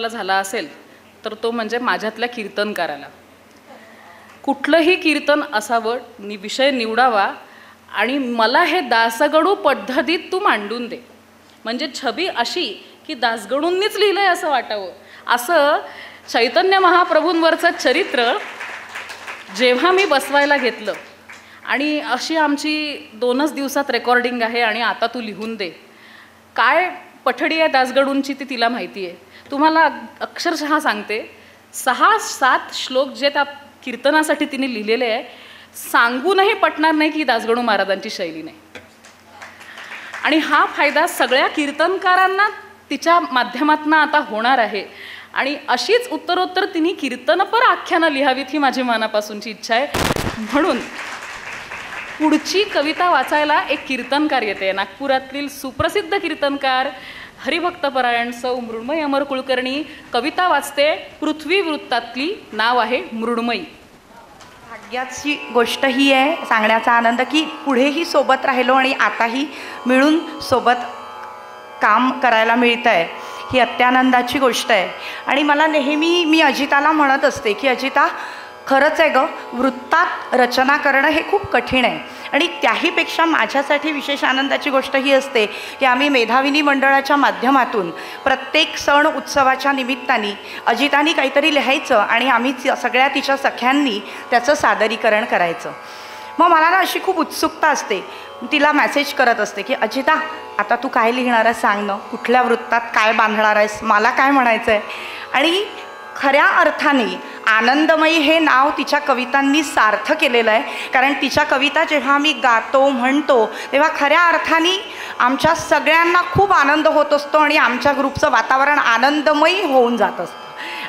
झाला असेल तर तो म्हणजे माझ्यातल्या कीर्तनकाराला. कुठलंही कीर्तन असावं, विषय निवडावा आणि मला हे दासगणू पद्धतीत तू मांडून दे. म्हणजे छबी अशी की दासगणूंनीच लिहिलंय असं वाटावं. असं चैतन्य महाप्रभूंवरचं चरित्र जेव्हा मी बसवायला घेतलं आणि अशी आमची 2च दिवसात रेकॉर्डिंग आहे आणि आता तू लिहून दे. काय पठडी आहे दासगणूंची ती तिला माहिती आहे. तुम्हाला अक्षरशः सांगते, 6-7 श्लोक जे त्या कीर्तनासाठी तिने लिहिलेले आहे, सांगूनही पटणार नाही की दासगणू महाराजांची शैली नाही. आणि हा फायदा सगळ्या कीर्तनकारांना तिच्या माध्यमातून आता होणार आहे. आणि अशीच उत्तरोत्तर तिने कीर्तनपर आख्यानं लिहावीत ही माझी मनापासूनची इच्छा आहे. म्हणून पुढची कविता वाचायला एक कीर्तनकार येते, नागपुरातील सुप्रसिद्ध कीर्तनकार हरिभक्तपरायण सौ मृण्मयी अमर कुलकर्णी कविता वाचते. पृथ्वी वृत्तातली, नाव आहे मृण्मयी. भाग्याची गोष्ट ही आहे, सांगण्याचा आनंद की पुढेही सोबत राहिलो आणि आताही मिळून सोबत काम करायला मिळतं आहे, ही अत्यानंदाची गोष्ट आहे. आणि मला नेहमी मी अजिताला म्हणत असते की अजिता, खरंच आहे गं, वृत्तात रचना करणं हे खूप कठीण आहे. आणि त्याहीपेक्षा माझ्यासाठी विशेष आनंदाची गोष्ट ही असते की आम्ही मेधाविनी मंडळाच्या माध्यमातून प्रत्येक सण उत्सवाच्या निमित्ताने अजितानी काहीतरी लिहायचं आणि आम्ही सगळ्या तिच्या सख्यांनी त्याचं सादरीकरण करायचं. मग मला ना अशी खूप उत्सुकता असते, तिला मेसेज करत असते की अजिता, आता तू काय लिहिणार आहेस सांग ना, कुठल्या वृत्तात काय बांधणार आहेस, मला काय म्हणायचं आहे. आणि खऱ्या अर्थाने आनंदमयी हे नाव तिच्या कवितांनी सार्थ केलेलं आहे. कारण तिच्या कविता जेव्हा आम्ही गातो म्हणतो तेव्हा खऱ्या अर्थाने आमच्या सगळ्यांना खूप आनंद होत असतो आणि आमच्या ग्रुपचं वातावरण आनंदमयी होऊन जात असतं.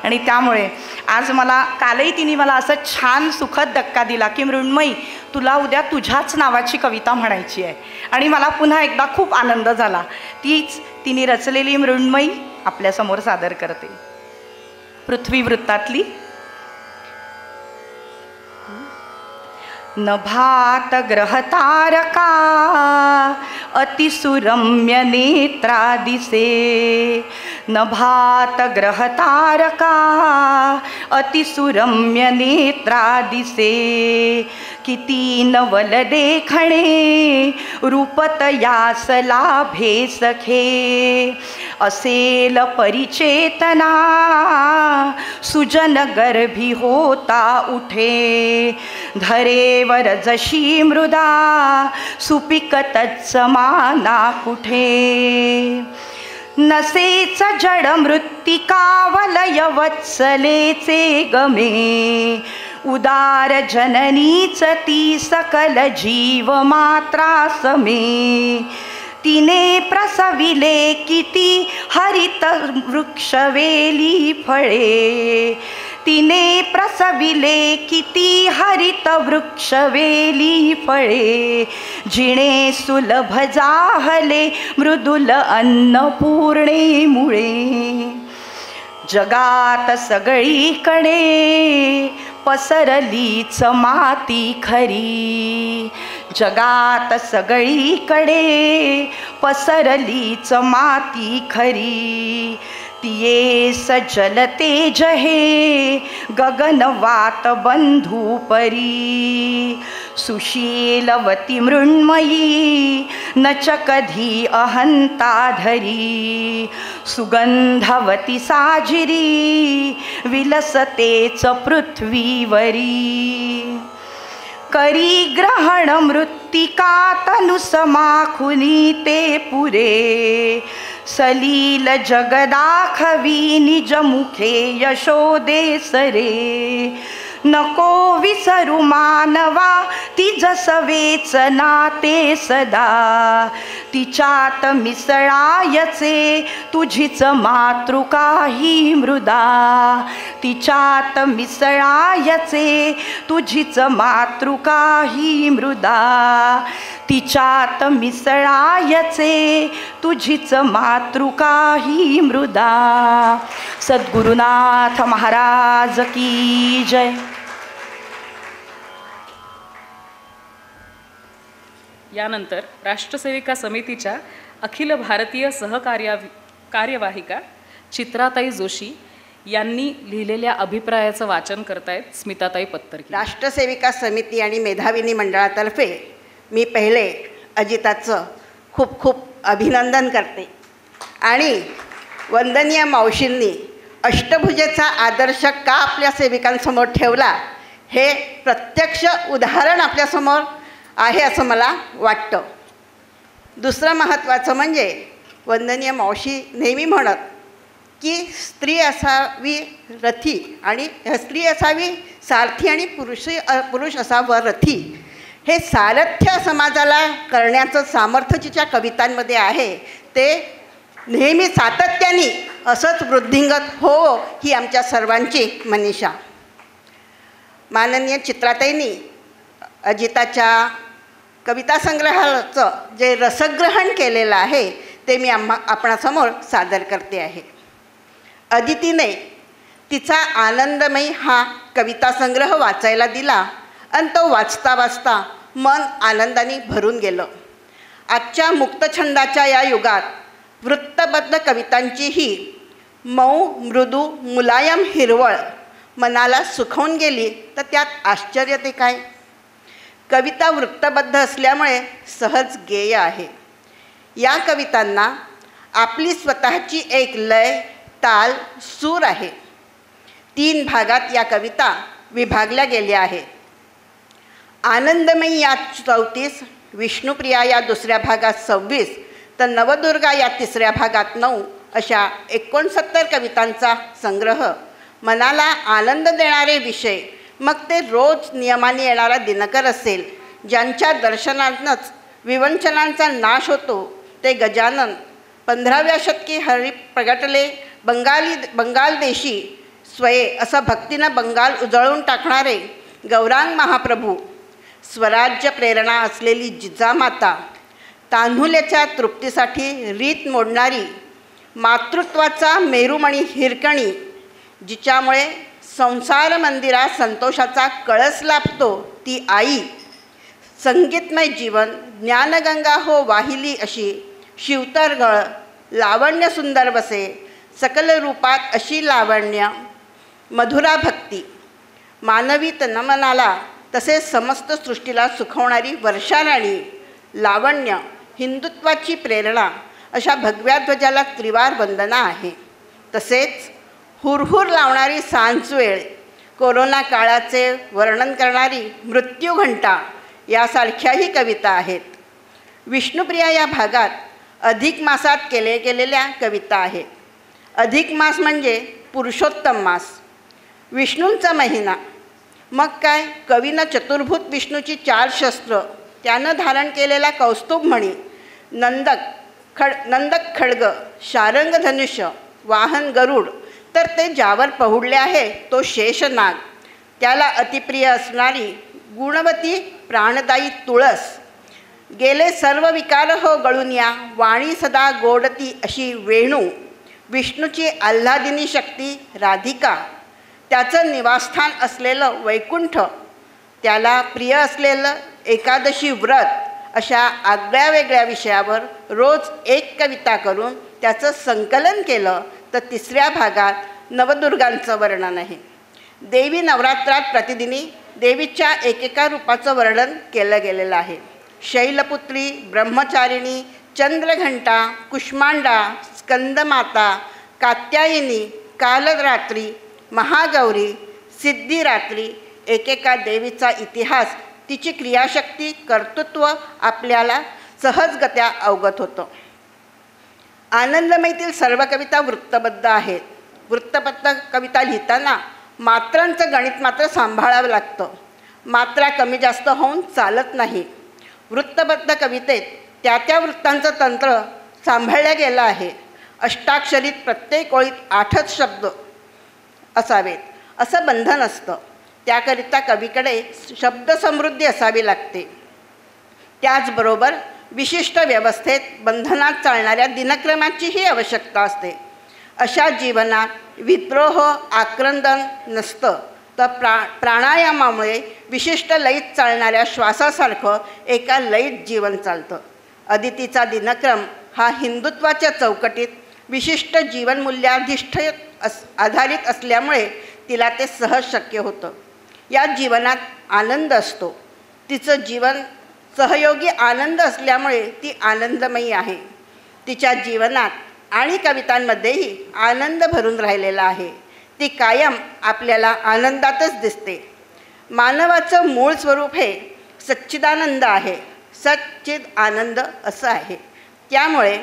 आणि त्यामुळे आज मला कालही तिने मला असं छान सुखद धक्का दिला की मृण्मयी, तुला उद्या तुझ्याच नावाची कविता म्हणायची आहे. आणि मला पुन्हा एकदा खूप आनंद झाला. तीच तिने रचलेली मृण्मयी आपल्यासमोर सादर करते. पृथ्वी वृत्तातली. नभात ग्रह तारका अतिसुरम्य नेत्रा दिसे. नभात ग्रह तारका अतिसुरम्य नेत्रा दिसे. किती नवल देखणे रूपत यास लाभे सखे. असेल परिचेतना सुजन गर्भी होता उठे. धरेवर जशी मृदा सुपिक तत्समाना कुठे. नसेच जड मृत्तिका वलय वत्सलेचे गमे. उदार जननीच ती सकल जीव मात्रा समे. तिने प्रसविले किती हरित वृक्षवेली फळे. तिने प्रसविले किती हरित वृक्षवेली फळे. जिणे सुलभ जाहले मृदुल अन्नपूर्णे मुळे. जगात सगळीकडे पसरलीच माती खरी. जगात सगळीकडे पसरलीच माती खरी. तिये सजल तेज हे गगनवात बंधू परी. सुशीलवती मृण्मयी नच कधी अहंता धरी. सुगंधवती साजिरी विलसतेच पृथ्वीवरी. करी ग्रहण मृत्तिका तनुसमाखुनी ते पुरे. सलील जगदाखवी निज मुखे यशोदे सरे. नको विसरू मानवा तिज सवेचना ते सदा. तिच्यात मिसळायचे तुझीच मातृका ही मृदा. तिच्यात मिसळायचे तुझीच मातृका ही मृदा. तिच्यात मिसळायचे तुझीच मातृका ही मृदा. सद्गुरुनाथ महाराज की जय. यानंतर राष्ट्रसेविका समितीच्या अखिल भारतीय कार्यवाहिका चित्राताई जोशी यांनी लिहिलेल्या अभिप्रायाचं वाचन करतायत स्मिताताई पत्तरकी. राष्ट्रसेविका समिती आणि मेधाविनी मंडळातर्फे मी पहिले अजिताचं खूप खूप अभिनंदन करते आणि वंदनीय मावशींनी अष्टभुजेचा आदर्श का आपल्या सेविकांसमोर ठेवला हे प्रत्यक्ष उदाहरण आपल्यासमोर आहे असं मला वाटतं. दुसरं महत्त्वाचं म्हणजे वंदनीय मावशी नेहमी म्हणत की स्त्री असावी रथी आणि स्त्री असावी सारथी आणि पुरुष असावं रथी. हे सारथ्य समाजाला करण्याचं सामर्थ्य जिच्या कवितांमध्ये आहे ते नेहमी सातत्याने असंच वृद्धिंगत हो ही आमच्या सर्वांची मनीषा. माननीय चित्राताईंनी अजिताच्या कविता संग्रहाचं जे रसग्रहण केलेलं आहे ते मी आपणासमोर सादर करते आहे. अदितीने तिचा आनंदमयी हा कविता संग्रह वाचायला दिला आणि तो वाचता वाचता मन आनंदाने भरून गेलं. आजच्या मुक्तछंदाच्या या युगात वृत्तबद्ध कवितांचीही मऊ मृदू मुलायम हिरवळ मनाला सुखवून गेली तर त्यात आश्चर्य ते काय. कविता वृत्तबद्ध असल्यामुळे सहज गेय आहे. या कवितांना आपली स्वतःची एक लय ताल सूर आहे. 3 भागात या कविता विभागल्या गेल्या आहेत. आनंदमयी या 34, विष्णुप्रिया या दुसऱ्या भागात 26 तर नवदुर्गा या तिसऱ्या भागात 9 अशा 69 कवितांचा संग्रह. मनाला आनंद देणारे विषय, मग ते रोज नियमाने येणारा दिनकर असेल, ज्यांच्या दर्शनातूनच विवंचनांचा नाश होतो, ते गजानन, 15व्या शतकी हरी प्रगटले बंगाल देशी स्वये असं भक्तीनं बंगाल उजळून टाकणारे गौरांग महाप्रभू, स्वराज्य प्रेरणा असलेली जिजामाता, तान्हुल्याच्या तृप्तीसाठी रीत मोडणारी, मातृत्वाचा मेरुमणी हिरकणी, जिच्यामुळे संसार मंदिरात संतोषाचा कळस लाभतो ती आई, संगीतमय जीवन, ज्ञानगंगा हो वाहिली अशी शिवतरगळ, लावण्य सुंदर बसे, सकल रूपात अशी लावण्य, मधुरा भक्ती, मानवी तनमनाला तसेच समस्त सृष्टीला सुखवणारी वर्षाराणी, लावण्य, हिंदुत्वाची प्रेरणा अशा भगव्या ध्वजाला त्रिवार वंदना आहे. तसेच हुरहुर लावणारी सांजवेळ, कोरोना काळाचे वर्णन करणारी मृत्यूघंटा यासारख्याही कविता आहेत. विष्णुप्रिया या भागात अधिक मासात गेलेल्या कविता आहेत. अधिक मास म्हणजे पुरुषोत्तम मास, विष्णूंचा महिना. मग काय, कवीनं चतुर्भुत विष्णूची 4 शस्त्र, त्यानं धारण केलेला कौस्तुभमणी, नंदक खड्ग, शारंग धनुष्य, वाहन गरुड, तर ते ज्यावर पहुडले आहे तो शेषनाग, त्याला अतिप्रिय असणारी गुणवती प्राणदायी तुळस, गेले सर्व विकार हो गळून या, वाणी सदा गोडती अशी वेणू, विष्णूची आल्हादिनी शक्ती राधिका, त्याचं निवासस्थान असलेलं वैकुंठ, त्याला प्रिय असलेलं एकादशी व्रत, अशा आगळ्या वेगळ्या विषयावर रोज एक कविता करून त्याचं संकलन केलं तर तिसऱ्या भागात नवदुर्गांचं वर्णन आहे. देवी नवरात्रात प्रतिदिनी देवीच्या एकेका रूपाचं वर्णन केलं गेलेलं आहे. शैलपुत्री, ब्रह्मचारिणी, चंद्रघंटा, कुष्मांडा, स्कंदमाता, कात्यायनी, कालरात्री, महागौरी, सिद्धिरात्री, एकेका देवीचा इतिहास, तिची क्रियाशक्ती, कर्तृत्व आपल्याला सहजगत्या अवगत होतं. आनंदमयीतील सर्व कविता वृत्तबद्ध आहेत. वृत्तबद्ध कविता लिहिताना मात्रांचं गणित मात्र सांभाळावं लागतं. मात्रा कमी जास्त होऊन चालत नाही. वृत्तबद्ध कवितेत त्या वृत्तांचं तंत्र सांभाळलं गेलं आहे. अष्टाक्षरीत प्रत्येक ओळीत 8च शब्द असावेत असं बंधन असतं. त्याकरिता कवीकडे शब्दसमृद्धी असावी लागते. त्याचबरोबर विशिष्ट व्यवस्थेत बंधनात चालणाऱ्या दिनक्रमाचीही आवश्यकता असते. अशा जीवनात विद्रोह, आक्रंदन नसतं, तर प्राणायामामुळे विशिष्ट लयीत चालणाऱ्या श्वासासारखं एका लयीत जीवन चालतं. अदितीचा दिनक्रम हा हिंदुत्वाच्या चौकटीत विशिष्ट जीवनमूल्याधिष्ठ आधारित असल्यामुळे तिला ते सहज शक्य होतं. या जीवनात आनंद असतो. तिचं जीवन सहयोगी आनंद असल्यामुळे ती आनंदमयी आहे. तिच्या जीवनात आणि कवितांमध्येही आनंद भरून राहिलेला आहे. ती कायम आपल्याला आनंदातच दिसते. मानवाचं मूळ स्वरूप हे सच्चिदानंद आहे. सच्चिद आनंद असं आहे. त्यामुळे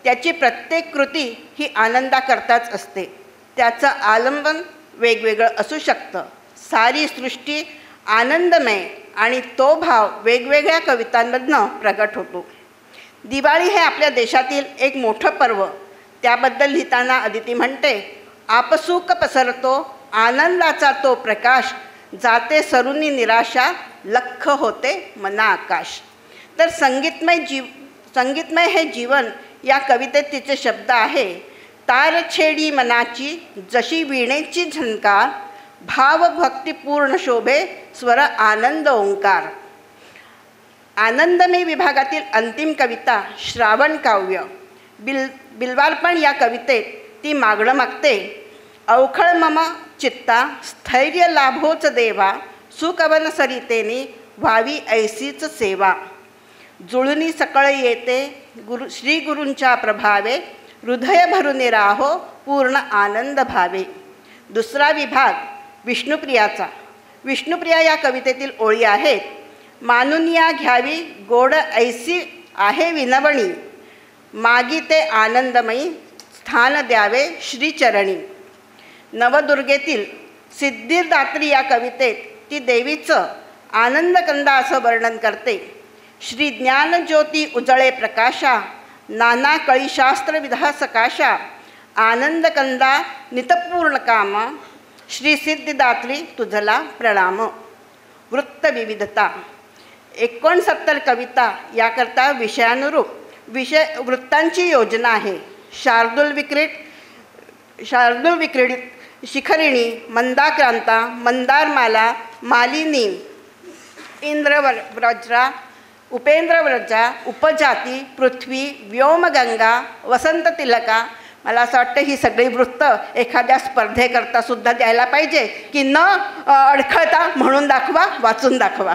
त्याची प्रत्येक कृती ही आनंदाकरताच असते. त्याचं आलंबन वेगवेगळं असू शकतं. सारी सृष्टी आनंदमय आणि तो भाव वेगवेगळ्या कवितांमधनं प्रगट होतो. दिवाळी हे आपल्या देशातील एक मोठं पर्व. त्याबद्दल लिहिताना अदिती म्हणते, आपसूक पसरतो आनंदाचा तो प्रकाश, जाते सरुनी निराशा, लख होते मना आकाश. तर संगीतमय हे जीवन या कवितेत तिचे शब्द आहे. तार छेडी मनाची जशी वीणेची झंकार, भाव भक्तिपूर्ण शोभे स्वर आनंद ओंकार. आनंदमय विभागातील अंतिम कविता श्रावण काव्य. बिल्वार्पण या कवितेत ती मागणं मागते, अवखळ मम चित्ता स्थैर्य लाभोच देवा, सुकवन सरितेने व्हावी ऐसीच सेवा. जुळुनी सकळ येते श्री गुरूंच्या प्रभावे, हृदय भरून राहो पूर्ण आनंद भावे. दुसरा विभाग विष्णुप्रियाचा. विष्णुप्रिया या कवितेतील ओळी आहेत. मानुनिया घ्यावी गोड ऐसी आहे विनवणी, मागिते आनंदमयी स्थान द्यावे श्रीचरणी. नवदुर्गेतील सिद्धिदात्री या कवितेत ती देवीचं आनंदकंदा असं वर्णन करते. श्री ज्ञानज्योती उजळे प्रकाशा, नाना कळीशास्त्र विधा सकाशा, आनंदकंदा नितपूर्ण काम, श्री सिद्धिदात्री तुझला प्रणाम. वृत्तविविधता. 69 कविता याकरता विषयानुरूप वृत्तांची योजना आहे. शार्दूल विक्रीडित, शिखरिणी, मंदाक्रांता, मंदारमाला, मालिनी, इंद्रव्रजा, उपेंद्रव्रजा, उपजाती, पृथ्वी, व्योमगंगा, वसंततिलका. मला असं वाटतं ही सगळी वृत्त एखाद्या स्पर्धेकरता सुद्धा द्यायला पाहिजे की न अडखळता म्हणून दाखवा, वाचून दाखवा.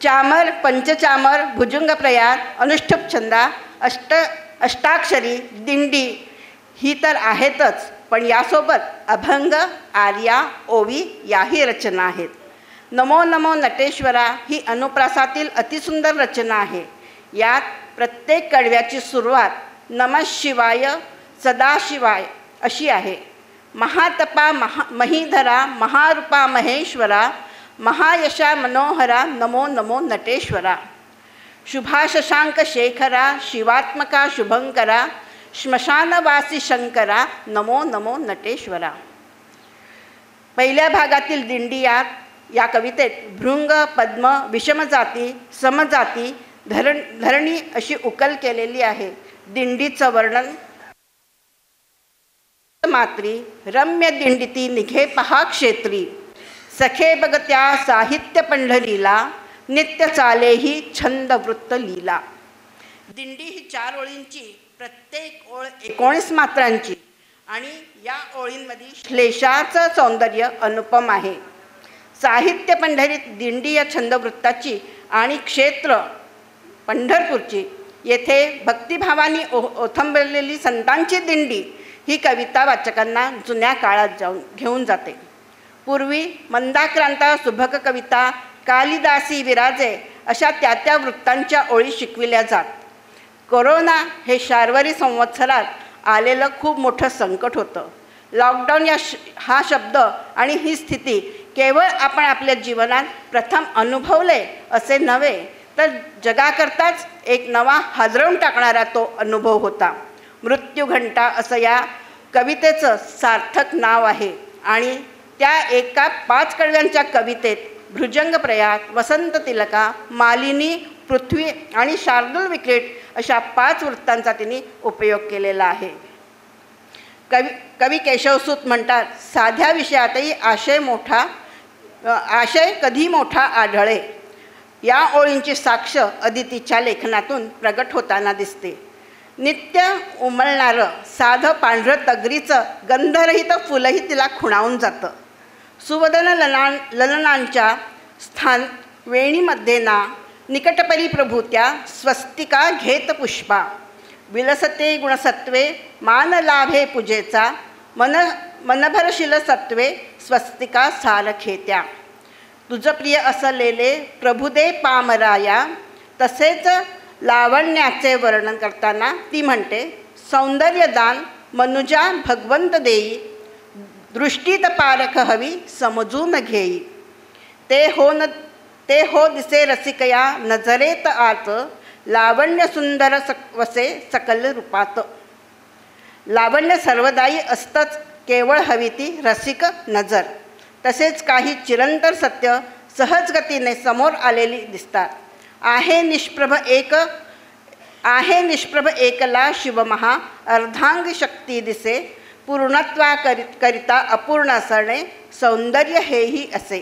चामर, पंचचामर, भुजंगप्रयार, अनुष्ठुप छंदा, अष्टाक्षरी, दिंडी ही तर आहेतच, पण यासोबत अभंग, आर्या, ओवी याही रचना आहेत. नमो नमो नटेश्वरा ही अनुप्रासातील अतिसुंदर रचना आहे. यात प्रत्येक कडव्याची सुरुवात नमः शिवाय सदाशिवाय अशी आहे. महातपा महीधरा, महारूपा महेश्वरा, महायशा मनोहरा, नमो नमो नटेश्वरा. शुभाशशांक शेखरा, शिवात्मका शुभंकरा, श्मशानवासी शंकरा, नमो नमो नटेश्वरा. पहिल्या भागातील दिंडी या कवितेत भृंग, पद्म, विषमजाती, समजाती, धरणी अशी उकल केलेली आहे. दिंडीचं वर्णन मात्री, रम्य दिंडीती निघे पहा क्षेत्री, सखे बगत्या साहित्य पंढरीला, नित्य चाले ही छंद वृत्त लीला. दिंडी ही 4 ओळींची, प्रत्येक ओळ 19 मात्रांची आणि या ओळींमध्ये श्लेषाचं सौंदर्य अनुपम आहे. साहित्य पंढरीत दिंडी या छंदवृत्ताची आणि क्षेत्र पंढरपूरची, येथे भक्तिभावाने ओथंबलेली संतांची दिंडी ही कविता वाचकांना जुन्या काळात घेऊन जाते. पूर्वी मंदाक्रांता, सुभग कविता, कालिदासी, विराजे अशा त्या वृत्तांच्या ओळी शिकविल्या जात. कोरोना हे शार्वरी संवत्सरात आलेलं खूप मोठं संकट होतं. लॉकडाऊन हा शब्द आणि ही स्थिती केवळ आपण आपल्या जीवनात प्रथम अनुभवले असे नव्हे, तर जगाकरताच एक नवा हादरवून टाकणारा तो अनुभव होता. मृत्यूघंटा असं या कवितेचं सार्थक नाव आहे. आणि त्या एका 5 कडव्यांच्या कवितेत भुजंगप्रयाग, वसंततिलका, मालिनी, पृथ्वी आणि शार्दूल विक्रीड अशा 5 वृत्तांचा तिने उपयोग केलेला आहे. कवी केशवसूत म्हणतात, साध्या विषयातही आशय कधी मोठा आढळे. या ओळींची साक्ष अदितीच्या लेखनातून प्रगट होताना दिसते. नित्य उमलणारं साधं पांढरं तगरीचं गंधरहित फुलंही तिला खुणावून जातं. सुवदन ललनांच्या स्थान वेणीमध्ये ना निकटपरी प्रभूत्या स्वस्तिका घेत पुष्पा. विलसते गुणसत्वे मान लाभे पूजेचा मनभरशील सत्वे स्वस्तिका सारखेत्या. तुझं प्रिय असलेले प्रभुदे पामराया. तसेच लावण्याचे वर्णन करताना ती म्हणते, सौंदर्यदान मनुजा भगवंत देई. दृष्टीत पारख हवी समजून घेई. ते हो दिसे रसिकया नजरेत आत. लावण्य सुंदर वसे सकल रूपात. लावण्य सर्वदायी असतंच, केवळ हवी ती रसिक नजर. तसेच काही चिरंतर सत्य सहजगतीने समोर आलेली दिसतात. आहे निष्प्रभ एकला शिवमहा. अर्धांग शक्ती दिसे पूर्णत्वा करिता अपूर्ण असणे. सौंदर्य हेही असे.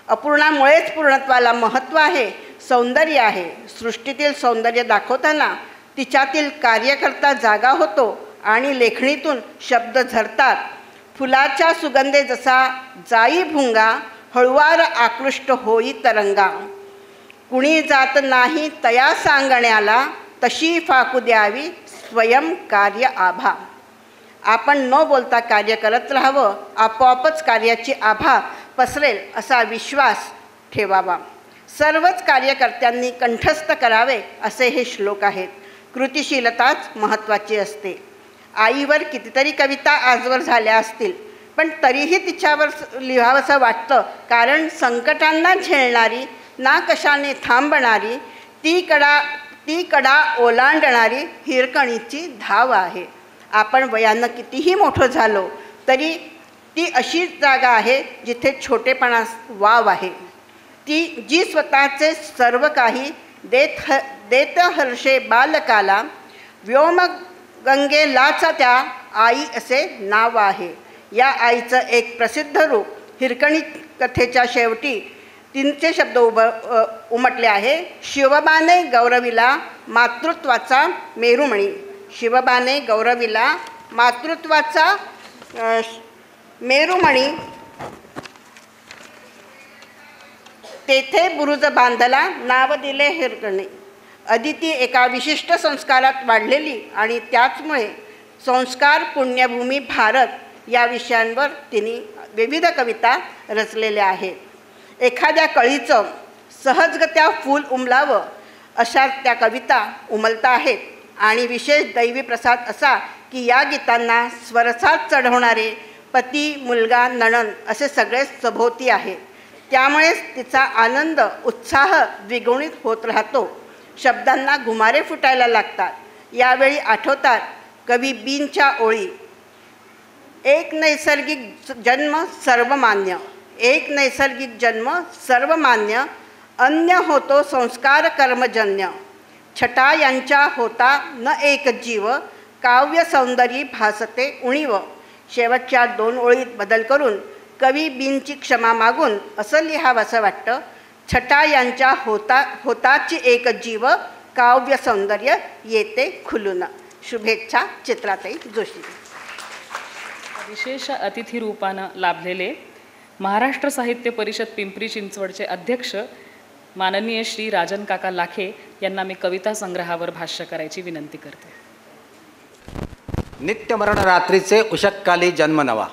अपूर्णामुळेच पूर्णत्वाला महत्त्व आहे, सौंदर्य आहे. सृष्टीतील सौंदर्य दाखवताना तिच्यातील कार्यकर्ता जागा होतो आणि लेखणीतून शब्द झरतात. फुलाच्या सुगंधे जसा जाई भुंगा. हळुवार आकृष्ट होई तरंगा. कुणी जात नाही तया सांगण्याला. तशी फाकू द्यावी स्वयं कार्य आभा. आपण न बोलता कार्य करत राहावं. आपोआपच कार्याची आभा पसरेल असा विश्वास ठेवावा. सर्वच कार्यकर्त्यांनी कंठस्थ करावे असे हे श्लोक आहेत. कृतिशीलताच महत्त्वाची असते. आईवर कितीतरी कविता आजवर झाल्या असतील, पण तरीही तिच्यावर लिहावंसं वाटतं. कारण संकटांना झेलणारी, ना कशाने थांबणारी, ती कडा ओलांडणारी हिरकणीची धाव आहे. आपण वयानं कितीही मोठं झालो तरी ती अशी जागा आहे जिथे छोटेपणास वाव आहे. जी स्वतःचे सर्व काही देत हर्षे बालकाला. व्योम गंगेलाच त्या आई असे नाव आहे. या आईचं एक प्रसिद्ध रूप हिरकणी कथेच्या शेवटी तिचे शब्द उमटले आहे. शिवबाने गौरविला मातृत्वाचा मेरुमणी. शिवबाने गौरविला मातृत्वाचा मेरुमणी. तेथे बुरुज बांधला नाव दिले हिरकणी. अदिती एका विशिष्ट संस्कारात वाढलेली आणि त्याचमुळे संस्कार पुण्यभूमी भारत या विषयांवर तिने विविध कविता रचलेल्या आहेत. एखाद्या कळीचं सहजगत्या फूल उमलावं अशा त्या कविता उमलता आहेत. आणि विशेष दैवी प्रसाद असा की या गीतांना स्वरसात चढवणारे पती, मुलगा, नणंद असे सगळेच सभोवती आहेत. त्यामुळेच तिचा आनंद, उत्साह द्विगुणित होत राहतो. शब्दांना घुमारे फुटायला लागतात. यावेळी आठवतात कवी बींच्या ओळी. एक नैसर्गिक जन्म सर्वमान्य. एक नैसर्गिक जन्म सर्वमान्य. अन्य होतो संस्कार कर्मजन्य. छटा यांच्या होता न एक जीव. काव्य सौंदर्य भासते उणीव. शेवटच्या 2 ओळीत बदल करून कवी बींची क्षमा मागून असं लिहावंसं वाटतं. छटा यांच्या होताची एक जीव. काव्य सौंदर्य येते खुलून. शुभेच्छा चित्राताई जोशी. विशेष अतिथी रूपानं लाभलेले महाराष्ट्र साहित्य परिषद पिंपरी चिंचवडचे अध्यक्ष माननीय श्री राजन काका लाखे यांना मी कविता संग्रहावर भाष्य करायची विनंती करते. नित्यमरण रात्रीचे उषक्काली जन्म नवा.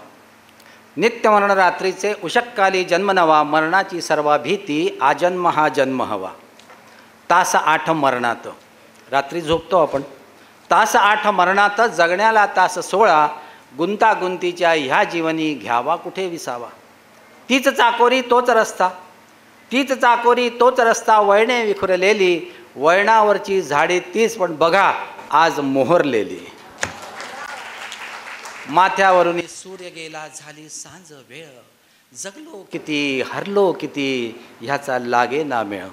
नित्यमरण रात्रीचे उषक्काली जन्म नवा. मरणाची सर्व भीती आजन्म हा जन्म हवा. तास 8 मरणात. रात्री झोपतो आपण. तास 8 मरणात. जगण्याला तास 16. गुंतागुंतीच्या ह्या जीवनी घ्यावा कुठे विसावा. तीच चाकोरी तोच रस्ता. तीच चाकोरी तोच रस्ता. वळणे विखुरलेली. वळणावरची झाडे तीच पण बघा आज मोहरलेली. माथ्यावरून सूर्य गेला झाली सांज वेळ. जगलो किती हरलो किती ह्याचा लागे ना मेळ.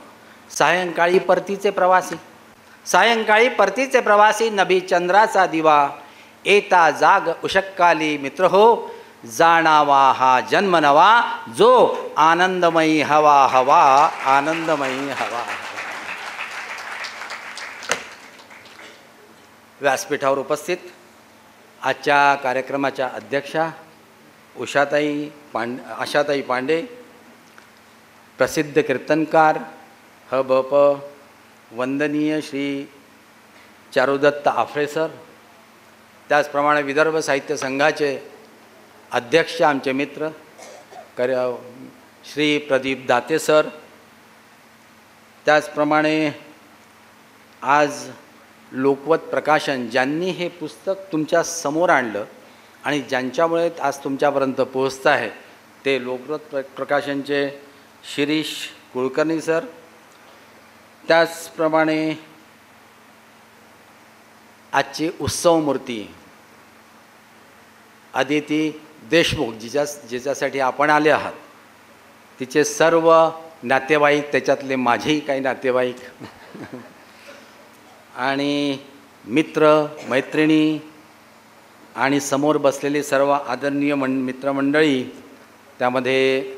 सायंकाळी परतीचे प्रवासी. सायंकाळी परतीचे प्रवासी. नभी चंद्राचा दिवा. येता जाग उषक्काली मित्र हो. जाणावा हा जन्म नवा. जो आनंदमयी हवा हवा. आनंदमयी हवा. व्यासपीठावर उपस्थित आजच्या कार्यक्रमाच्या अध्यक्षा आशाताई पांडे, प्रसिद्ध कीर्तनकार ह.ब.प. वंदनीय श्री चारुदत्त आफळे सर, त्याचप्रमाणे विदर्भ साहित्य संघाचे अध्यक्ष आमचे मित्र श्री प्रदीप दाते सर, त्याचप्रमाणे आज लोकवत प्रकाशन ज्यांनी हे पुस्तक तुमच्या समोर आणलं आणि ज्यांच्यामुळे आज तुमच्यापर्यंत पोहोचतं आहे ते लोकवत प्रकाशनचे शिरीष कुलकर्णी सर, त्याचप्रमाणे आजची उत्सव मूर्ती अदिती देशमुख जिच्यासाठी आपण आले आहात, तिचे सर्व नातेवाईक, त्याच्यातले माझेही काही नातेवाईक आणि मित्र मैत्रिणी आणि समोर बसलेली सर्व आदरणीय मित्रमंडळी, त्यामध्ये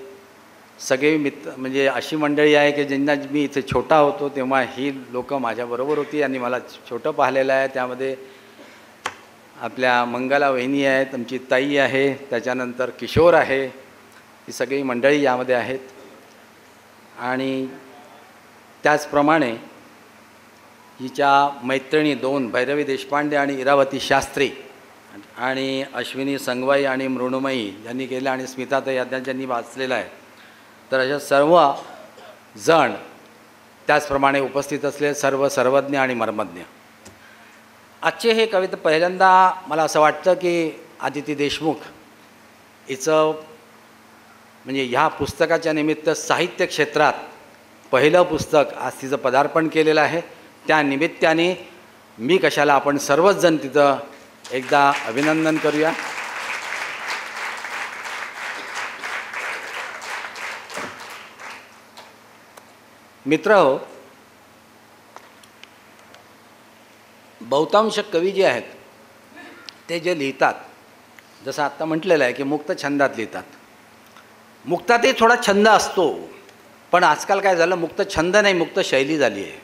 सगळे म्हणजे अशी मंडळी आहे की ज्यांना मी इथे छोटा होतो तेव्हा ही लोकं माझ्याबरोबर होती आणि मला छोटं पाहिलेलं आहे. त्यामध्ये आपल्या मंगला वहिनी आहेत, आमची ताई आहे, त्याच्यानंतर किशोर आहे, ही सगळी मंडळी यामध्ये आहेत. आणि त्याचप्रमाणे हिच्या मैत्रिणी 2 भैरवी देशपांडे आणि इरावती शास्त्री आणि अश्विनी संगवाई आणि मृणुमयी यांनी केलं आणि स्मिताताई ज्यांनी वाचलेलं आहे. तर अशा सर्व जण, त्याचप्रमाणे उपस्थित असलेले सर्व सर्वज्ञ आणि मर्मज्ञ. आजचे हे कविता पहिल्यांदा मला असं वाटतं की आदिती देशमुख हिचं म्हणजे ह्या पुस्तकाच्या निमित्त साहित्य क्षेत्रात पहिलं पुस्तक आज तिचं पदार्पण केलेलं आहे. त्या निमित्ताने मी कशाला आपण सर्वच जण तिथं एकदा अभिनंदन करूया. मित्रहो, बहुतांश कवी जे आहेत ते जे लिहितात, जसं आत्ता म्हटलेलं आहे की मुक्त छंदात लिहितात. मुक्तातही थोडा छंद असतो, पण आजकाल काय झालं, मुक्त छंद नाही, मुक्त शैली झाली आहे.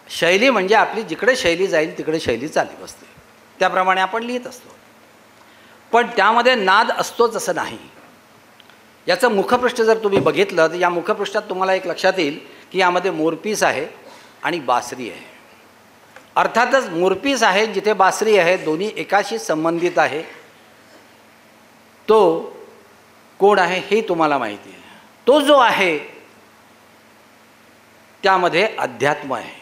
शैली म्हणजे आपली जिकडे शैली जाईल तिकडे शैली चालली असते, त्याप्रमाणे आपण लिहित असतो. पण त्यामध्ये नाद असतोच असं नाही. याचं मुखपृष्ठ जर तुम्ही बघितलं तर या मुखपृष्ठात तुम्हाला एक लक्षात येईल की यामध्ये मोरपीस आहे आणि बासरी आहे. अर्थातच मोरपीस आहे, जिथे बासरी आहे, दोन्ही एकाशी संबंधित आहे. तो कोण आहे हे तुम्हाला माहिती आहे. तो जो आहे त्यामध्ये अध्यात्म आहे.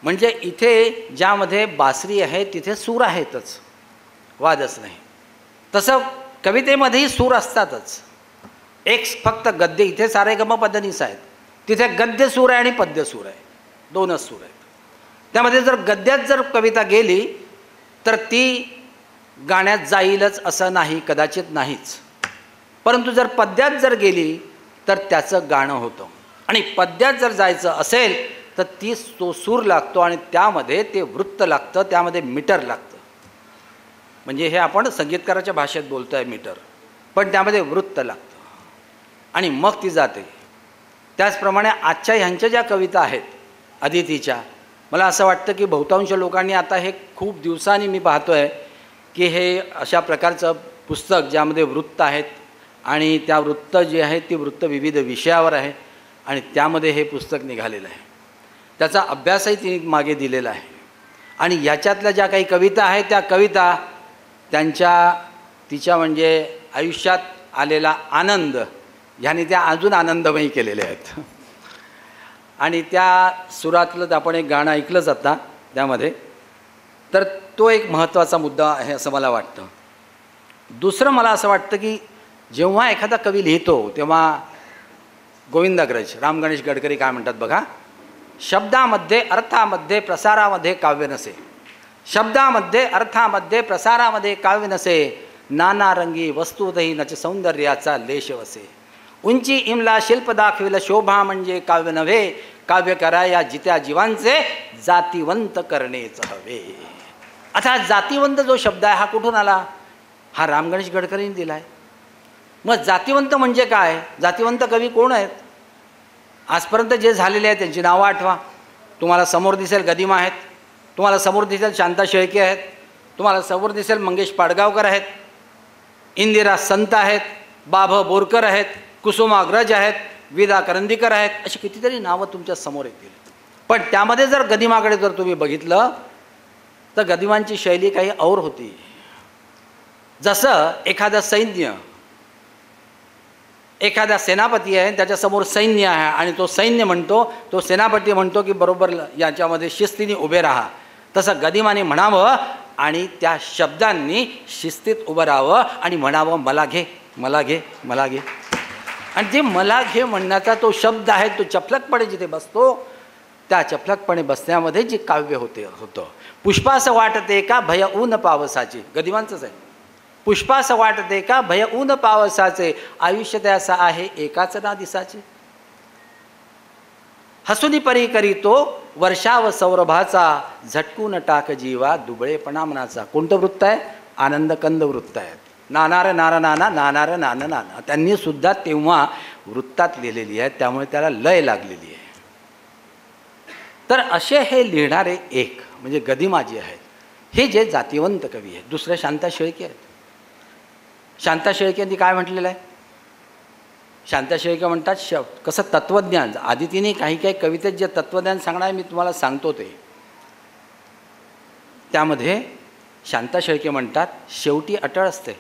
म्हणजे इथे ज्यामध्ये बासरी आहे तिथे सूर आहेतच, वादच नाही. तसं कवितेमध्येही सूर असतातच. एक फक्त गद्य, इथे सारेगम पदनीस आहेत, तिथे गद्य सूर आहे आणि पद्य सूर आहे, 2च सूर आहेत. त्यामध्ये जर गद्यात जर कविता गेली तर ती गाण्यात जाईलच असं नाही, कदाचित नाहीच. परंतु जर पद्यात जर गेली तर त्याचं गाणं होतं. आणि पद्यात जर जायचं असेल तर तो सूर लागतो आणि त्यामध्ये ते वृत्त लागतं, त्यामध्ये मीटर लागतं. म्हणजे हे आपण संगीतकाराच्या भाषेत बोलतो आहे मीटर, पण त्यामध्ये वृत्त लागतं आणि मग ती जाते. त्याचप्रमाणे आजच्या ह्यांच्या ज्या कविता आहेत अदितीच्या, मला असं वाटतं की बहुतांश लोकांनी आता हे खूप दिवसांनी मी पाहतो आहे की हे अशा प्रकारचं पुस्तक ज्यामध्ये वृत्त आहेत आणि त्या वृत्त जे आहेत ती वृत्त विविध विषयावर आहे आणि त्यामध्ये हे पुस्तक निघालेलं आहे. त्याचा अभ्यासही तिने मागे दिलेला आहे. आणि ह्याच्यातल्या ज्या काही कविता आहेत त्या कविता तिच्या म्हणजे आयुष्यात आलेला आनंद ह्याने त्या अजून आनंदमयी केलेल्या आहेत. आणि त्या सुरातलं आपण एक गाणं ऐकलंच आता त्यामध्ये, तर तो एक महत्त्वाचा मुद्दा आहे असं मला वाटतं. दुसरं मला असं वाटतं की जेव्हा एखादा कवी लिहितो तेव्हा गोविंदाग्रज राम गणेश गडकरी काय म्हणतात बघा, शब्दामध्ये अर्थामध्ये प्रसारामध्ये काव्य नसे, शब्दामध्ये अर्थामध्ये प्रसारामध्ये काव्य नसे, नाना रंगी वस्तुतही नच सौंदर्याचा लेश वसे, उंची इमला शिल्प दाखविल शोभा म्हणजे काव्य नव्हे, काव्य कराया जित्या जीवांचे जातिवंत करणेच हवे. आता जातिवंत जो शब्द आहे हा कुठून आला? हा राम गणेश गडकरींनी दिला आहे. मग जातिवंत म्हणजे काय? जातिवंत कवी कोण आहेत? आजपर्यंत जे झालेले आहेत त्यांची नावं आठवा. तुम्हाला समोर दिसेल गदिमा आहेत, तुम्हाला समोर दिसेल शांता शेळके आहेत, तुम्हाला समोर दिसेल मंगेश पाडगावकर आहेत, इंदिरा संत आहेत, बाभ बोरकर आहेत, कुसुमा अग्रज आहेत, विदा करंदीकर आहेत, अशी कितीतरी नावं तुमच्या समोर येतील. पण त्यामध्ये जर गदिमाकडे जर तुम्ही बघितलं तर गदिमांची शैली काही और होती. जसं एखादं सैन्य, एखादा सेनापती आहे, त्याच्यासमोर सैन्य आहे आणि तो सैन्य म्हणतो, तो सेनापती म्हणतो की बरोबर याच्यामध्ये शिस्तीने उभे राहा. तसं गदिमाने म्हणावं आणि त्या शब्दांनी शिस्तीत उभं राहावं आणि म्हणावं मला घे, मला घे, मला घे. आणि जे मला घे म्हणण्याचा तो शब्द आहे तो चपलकपणे जिथे बसतो, त्या चपलकपणे बसण्यामध्ये जे काव्य होतं. पुष्पास वाटते का भय ऊन पावसाचे, गदिमांचंच आहे. पुष्पास वाटते का भय ऊन पावसाचे, आयुष्य त्याचा आहे एकाच ना दिसाचे. हसुनी परी करीतो वर्षाव सौरभाचा, झटकून टाक जीवा दुबळेपणा मनाचा. कोणतं वृत्त आहे? आनंदकंद वृत्त आहे. नानार नारा नाना, नानार नाना नाना, त्यांनी सुद्धा तेव्हा वृत्तात लिहिलेली आहे, त्यामुळे त्याला लय लागलेली आहे. तर असे हे लिहिणारे एक म्हणजे गदिमा जे आहेत, हे जे जातिवंत कवी आहेत. दुसरे शांता शेळके आहेत. शांता शेळकेंनी काय म्हटलेलं आहे? शांता शेळके म्हणतात कसं तत्त्वज्ञान, आधी तिने काही काही कवितेत जे तत्त्वज्ञान सांगणार मी तुम्हाला सांगतो ते. त्यामध्ये शांता शेळके म्हणतात शेवटी अटळ असते,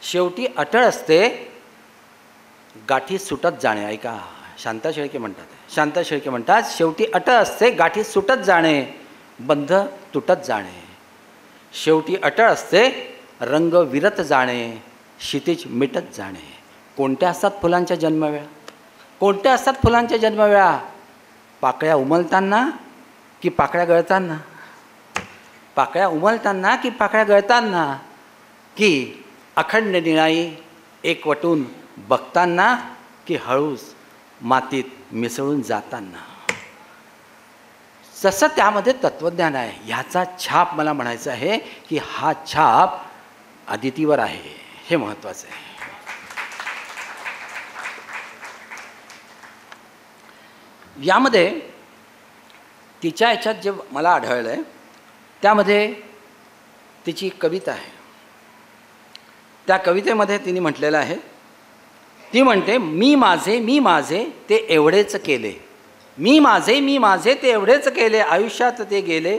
शेवटी अटळ असते गाठी सुटत जाणे. ऐका, शांता शेळके म्हणतात, शांता शेळके म्हणतात शेवटी अटळ असते गाठी सुटत जाणे, बंध तुटत जाणे. शेवटी अटळ असते रंग विरत जाणे, क्षितिज मिटत जाणे. कोणत्या असतात फुलांच्या जन्मवेळा? कोणत्या असतात फुलांच्या जन्मवेळा? पाकळ्या उमलताना की पाकळ्या गळताना? पाकळ्या उमलताना की पाकळ्या गळताना? की अखंड निळाई एकवटून बघताना की हळूच मातीत मिसळून जाताना? जसं त्यामध्ये तत्त्वज्ञान आहे, ह्याचा छाप मला म्हणायचं आहे की हा छाप अदितीवर आहे, हे महत्त्वाचं आहे. यामध्ये तिच्या ह्याच्यात जे मला आढळलं आहे त्यामध्ये तिची कविता आहे. त्या कवितेमध्ये तिने म्हटलेलं आहे, ती म्हणते मी माझे ते एवढेच केले, मी माझे ते एवढेच केले, आयुष्यात ते गेले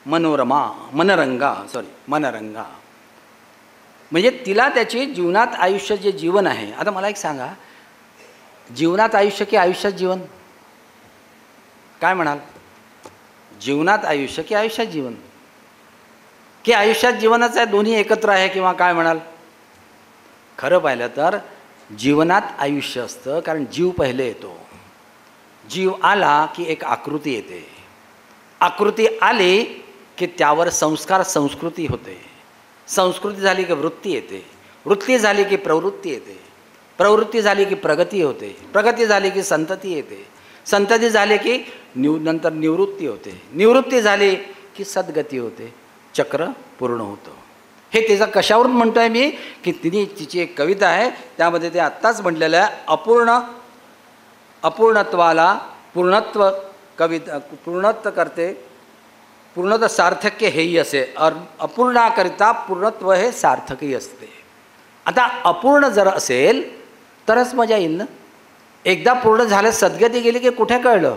मनरंगा. म्हणजे तिला त्याची जीवनात आयुष्य जे जीवन आहे. आता मला एक सांगा, जीवनात आयुष्य की आयुष्यात जीवन? काय म्हणाल? जीवनात आयुष्य की आयुष्यात जीवन? की आयुष्यात जीवनच आहे, दोन्ही एकत्र आहे, किंवा काय म्हणाल? खरं पाहिलं तर जीवनात आयुष्य असतं, कारण जीव पहिले येतो. जीव आला की एक आकृती येते, आकृती आली की त्यावर संस्कार संस्कृती होते, संस्कृती झाली की वृत्ती येते, वृत्ती झाली की प्रवृत्ती येते, प्रवृत्ती झाली की प्रगती होते, प्रगती झाली की संतती येते, संतती झाली की नंतर निवृत्ती होते, निवृत्ती झाली की सद्गती होते, चक्र पूर्ण होतं. हे तिचं कशावरून म्हणतो आहे मी की तिची एक कविता आहे त्यामध्ये ते आत्ताच म्हटलेलं आहे, अपूर्णत्वाला पूर्णत्व कविता पूर्णत्व करते, पूर्णत्व सार्थक्य हेही असे, अपूर्णाकरिता पूर्णत्व हे सार्थकही असते. आता अपूर्ण जर असेल तरच मजा येईल ना. एकदा पूर्ण झालं, सद्गती गेली की कुठे कळलं?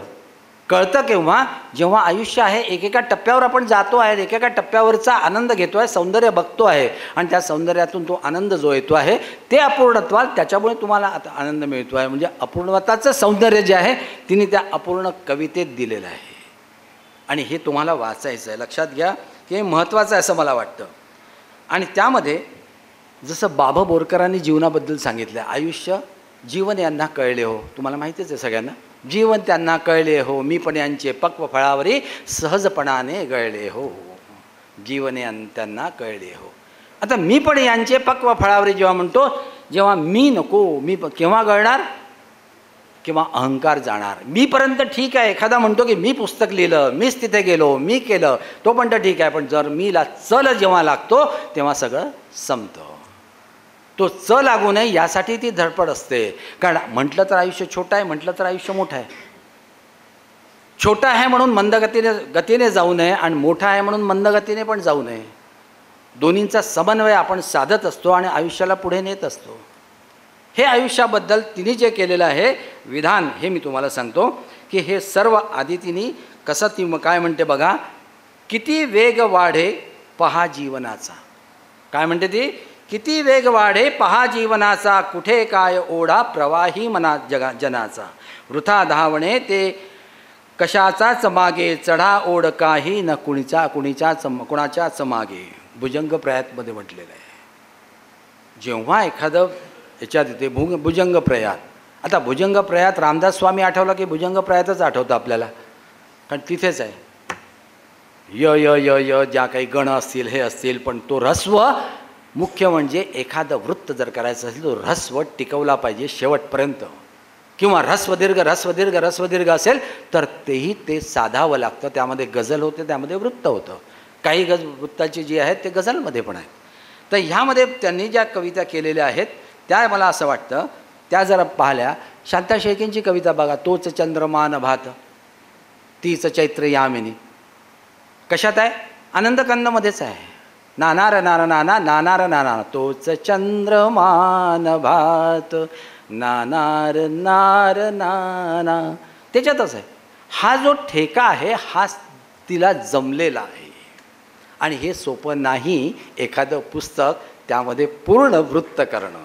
कळतं केव्हा? जेव्हा आयुष्य आहे एकेका टप्प्यावर आपण जातो आहे, एकेका टप्प्यावरचा आनंद घेतो आहे, सौंदर्य बघतो आहे आणि त्या सौंदर्यातून तो आनंद जो येतो आहे ते अपूर्णत्वाल, त्याच्यामुळे तुम्हाला आता आनंद मिळतो आहे. म्हणजे अपूर्णत्वाचं सौंदर्य जे आहे तिने त्या अपूर्ण कवितेत दिलेलं आहे आणि हे तुम्हाला वाचायचं आहे. लक्षात घ्या की हे महत्त्वाचं आहे असं मला वाटतं. आणि त्यामध्ये जसं बाभ बोरकरांनी जीवनाबद्दल सांगितलं, आयुष्य जीवन यांना कळले हो, तुम्हाला माहितीच आहे सगळ्यांना, जीवन त्यांना कळले हो, मी पण यांचे पक्व फळावरी सहजपणाने गळले हो, जीवन त्यांना कळले हो. आता मी पण यांचे पक्व फळावरी जेव्हा म्हणतो, जेव्हा मी नको, मी केव्हा गळणार? किंवा अहंकार जाणार. मीपर्यंत ठीक आहे, एखादा म्हणतो की मी पुस्तक लिहिलं, मीच तिथे गेलो, मी केलं, तो पण तर ठीक आहे, पण जर मीला चल जेव्हा लागतो तेव्हा सगळं संपतं. तो च लागू नये यासाठी ती धडपड असते. कारण म्हटलं तर आयुष्य छोटं आहे, म्हटलं तर आयुष्य मोठं आहे. छोटा आहे म्हणून गतीने जाऊ नये आणि मोठा आहे म्हणून मंदगतीने पण जाऊ नये. दोन्हींचा समन्वय आपण साधत असतो आणि आयुष्याला पुढे नेत असतो. हे आयुष्याबद्दल तिने जे केलेलं आहे विधान, हे मी तुम्हाला सांगतो की हे सर्व आधी तिने कसं ती काय म्हणते बघा. किती वेग वाढे पहा जीवनाचा. काय म्हणते ती? किती वेग वाढे पहा जीवनाचा, कुठे काय ओढा प्रवाही मना जनाचा. वृथा धावणे ते कशाचाच मागे, चढा ओढ काही न कुणाच्याच मागे. भुजंग प्रयातमध्ये म्हटलेलं आहे. जेव्हा एखादं याच्यात येते भुजंग प्रयात. आता भुजंग प्रयात रामदास स्वामी आठवला की भुजंग प्रयातच आठवतं आपल्याला, कारण तिथेच आहे य य य य ज्या काही गण असतील हे असतील. पण तो ऱ्हस्व मुख्य म्हणजे एखादं वृत्त जर करायचं असेल तो ऱ्हस्व टिकवला पाहिजे शेवटपर्यंत. किंवा ऱ्हस्वदीर्घ असेल तर तेही ते साधावं लागतं. त्यामध्ये गझल होते, त्यामध्ये वृत्त होतं. काही वृत्ताची जी आहेत ते गझलमध्ये पण आहेत. तर ह्यामध्ये त्यांनी ज्या कविता केलेल्या आहेत त्या मला असं वाटतं त्या जरा पाहिल्या. शांता शेळकेंची कविता बघा. तोच चंद्रमान भात तीच चैत्र यामिनी. कशात आहे? आनंदकंदमध्येच आहे. नानार नाना नाना नानार नाना तोच चंद्रमान भात नानार नार नाना, त्याच्यातच आहे. हा जो ठेका आहे हा तिला जमलेला आहे. आणि हे सोपं नाही एखादं पुस्तक त्यामध्ये पूर्ण वृत्त करणं.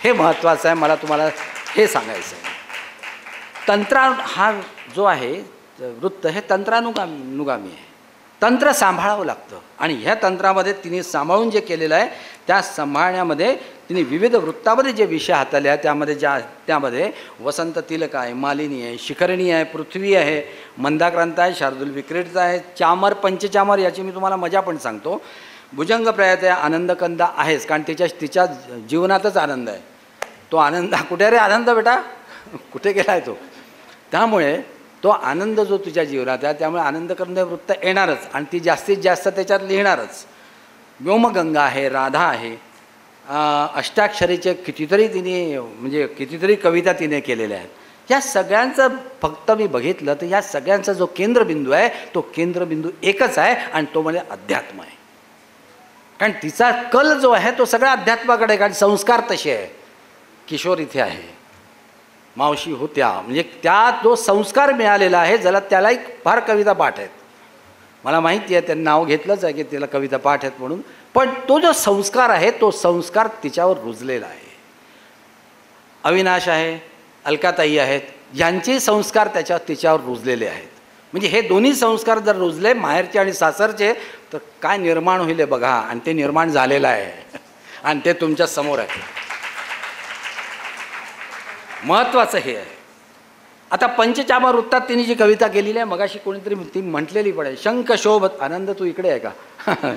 हे महत्त्वाचं आहे. मला तुम्हाला हे सांगायचं आहे. तंत्रा हा जो आहे वृत्त हे तंत्रानुगामी आहे. तंत्र सांभाळावं लागतं. आणि ह्या तंत्रामध्ये तिने सांभाळून जे केलेलं आहे त्या सांभाळण्यामध्ये तिने विविध वृत्तामध्ये जे विषय हाताळले आहे त्यामध्ये वसंत तिलक आहे, मालिनी आहे, शिखरणी आहे, पृथ्वी आहे, मंदाक्रांत आहे, शार्दूल विक्रीडचा आहे, चामर, पंचचामर याची मी तुम्हाला मजा पण सांगतो. भुजंग प्रयात आहे, आनंदकंद आहेच, कारण तिच्या जीवनातच आनंद आहे. तो आनंद कुठे रे आनंद बेटा कुठे गेला आहे तो? त्यामुळे तो आनंद जो तुझ्या जीवनात आहे त्यामुळे आनंदकंद वृत्त येणारच आणि ती जास्तीत जास्त त्याच्यात लिहिणारच. व्योमगंगा आहे, राधा आहे, अष्टाक्षरीचे कितीतरी कविता तिने केलेल्या आहेत. या सगळ्यांचं फक्त मी बघितलं तर या सगळ्यांचा जो केंद्रबिंदू आहे तो केंद्रबिंदू एकच आहे आणि तो म्हणजे अध्यात्म आहे. कारण तिचा कल जो आहे तो सगळा अध्यात्माकडे, कारण संस्कार तसे आहे. किशोर इथे आहे, मावशी होत्या, म्हणजे त्या जो संस्कार मिळालेला आहे ज्याला त्यालाही फार कविता पाठ आहेत. मला माहिती आहे त्यांनी नाव घेतलंच आहे की तिला कविता पाठ आहेत म्हणून, पण तो जो संस्कार आहे तो संस्कार तिच्यावर रुजलेला आहे. अविनाश आहे, अलकाताई आहेत, यांचे संस्कार तिच्यावर रुजलेले आहेत. म्हणजे हे दोन्ही संस्कार जर रुजले माहेरचे आणि सासरचे तर काय निर्माण होईल बघा. आणि ते निर्माण झालेलं आहे आणि ते तुमच्या समोर आहे. महत्त्वाचं हे आहे. आता पंचचामर वृत्तात तिने जी कविता केलेली आहे मगाशी कोणीतरी ती म्हटलेली पण आहे. शंख शोभत, आनंद तू इकडे आहे का?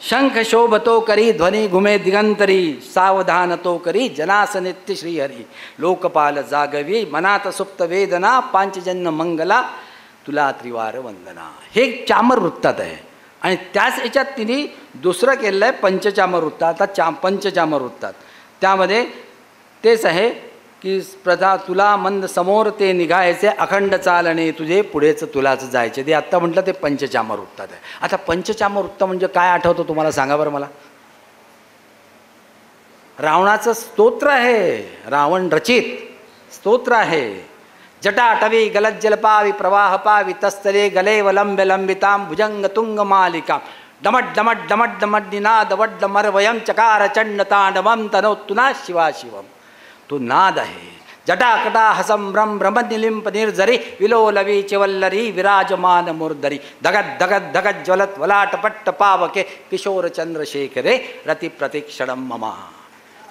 शंख शोभतो करी ध्वनी घुमे दिगंतरी, सावधान तो करी जनास नित्य श्रीहरी, लोकपाल जागवी मनात सुप्त वेदना, पांचजन्य मंगला तुला त्रिवार वंदना. हे चामर वृत्तात आहे. आणि त्याच याच्यात तिने दुसरं केलेलं आहे पंचचामर वृत्तात. आता पंचचामर वृत्तात त्यामध्ये तेच आहे की प्रथा तुला मंद समोर ते निघायचे, अखंड चालणे तुझे पुढेच तुलाच जायचे. ते आत्ता म्हटलं ते पंचचामर वृत्तात आहे. आता पंचचामर वृत्त म्हणजे काय आठवतं तुम्हाला सांगा बरं मला? रावणाचं स्तोत्र आहे, रावण रचित स्तोत्र आहे. जटाटवी गलज्जल पावी प्रवाह पावी तस्तरे गले वलंब्य लंबितां भुजंग तुंग मालिका डमट डमट डमट डमट निनाद वड्ड मरवयम चकार चंड तांडवम तनोत्तुना शिवा शिवम. तो नाद आहे. जटाकटा हसंभ्रम भ्रमनिलिंप निर्झरी विलोलवी चिवल्लरी विराजमान मुर्धरी धगत धगत धगत ज्वलत वलाटपट्ट पावके किशोर चंद्रशेखरे रति प्रतिक्षणम ममा.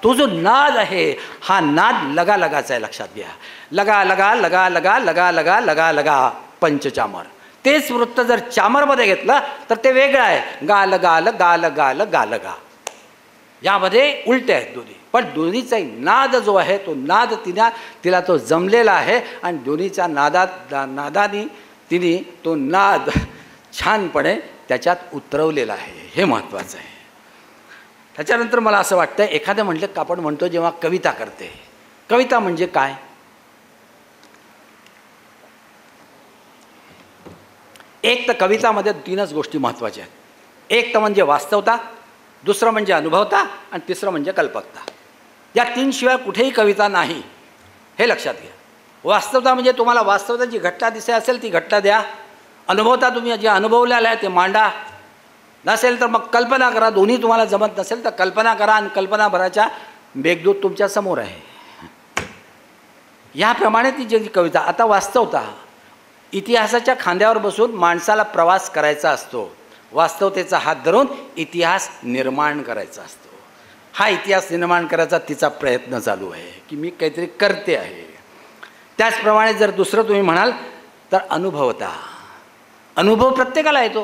तो जो नाद आहे हा नाद लगा लगाचा आहे. लक्षात घ्या. लगा लगा लगा लगा लगा लगा लगा लगा पंचचामर. तेच वृत्त जर चामरमध्ये घेतलं तर ते वेगळं आहे. गाल गाल गाल गाल गाल गा. यामध्ये उलटे आहेत दोन्ही, पण दोन्हीचाही नाद जो आहे तो नाद तिला तो जमलेला आहे आणि दोन्हीच्या नादाने तिने तो नाद छानपणे त्याच्यात उतरवलेला आहे. हे महत्त्वाचं आहे. त्याच्यानंतर मला असं वाटतं एखादं म्हटलं का आपण म्हणतो जेव्हा कविता करते, कविता म्हणजे काय? एक तर कवितामध्ये 3च गोष्टी महत्त्वाच्या आहेत. एक तर म्हणजे वास्तवता, दुसरं म्हणजे अनुभवता आणि तिसरं म्हणजे कल्पकता. या 3 शिवाय कुठेही कविता नाही, हे लक्षात घ्या. वास्तवता म्हणजे तुम्हाला वास्तवता जी घटना दिसे असेल ती घटना द्या. अनुभवता तुम्ही जे अनुभवलेलं आहे ते मांडा. नसेल तर मग कल्पना करा. दोन्ही तुम्हाला जमत नसेल तर कल्पना करा आणि कल्पनाभराच्या मेघदूत तुमच्या समोर आहे. याप्रमाणे ती जी कविता. आता वास्तवता, इतिहासाच्या खांद्यावर बसून माणसाला प्रवास करायचा असतो. वास्तवतेचा हात धरून इतिहास निर्माण करायचा असतो. हा इतिहास निर्माण करायचा तिचा प्रयत्न चालू आहे की मी काहीतरी करते आहे. त्याचप्रमाणे जर दुसरं तुम्ही म्हणाल तर अनुभवता. अनुभव प्रत्येकाला येतो,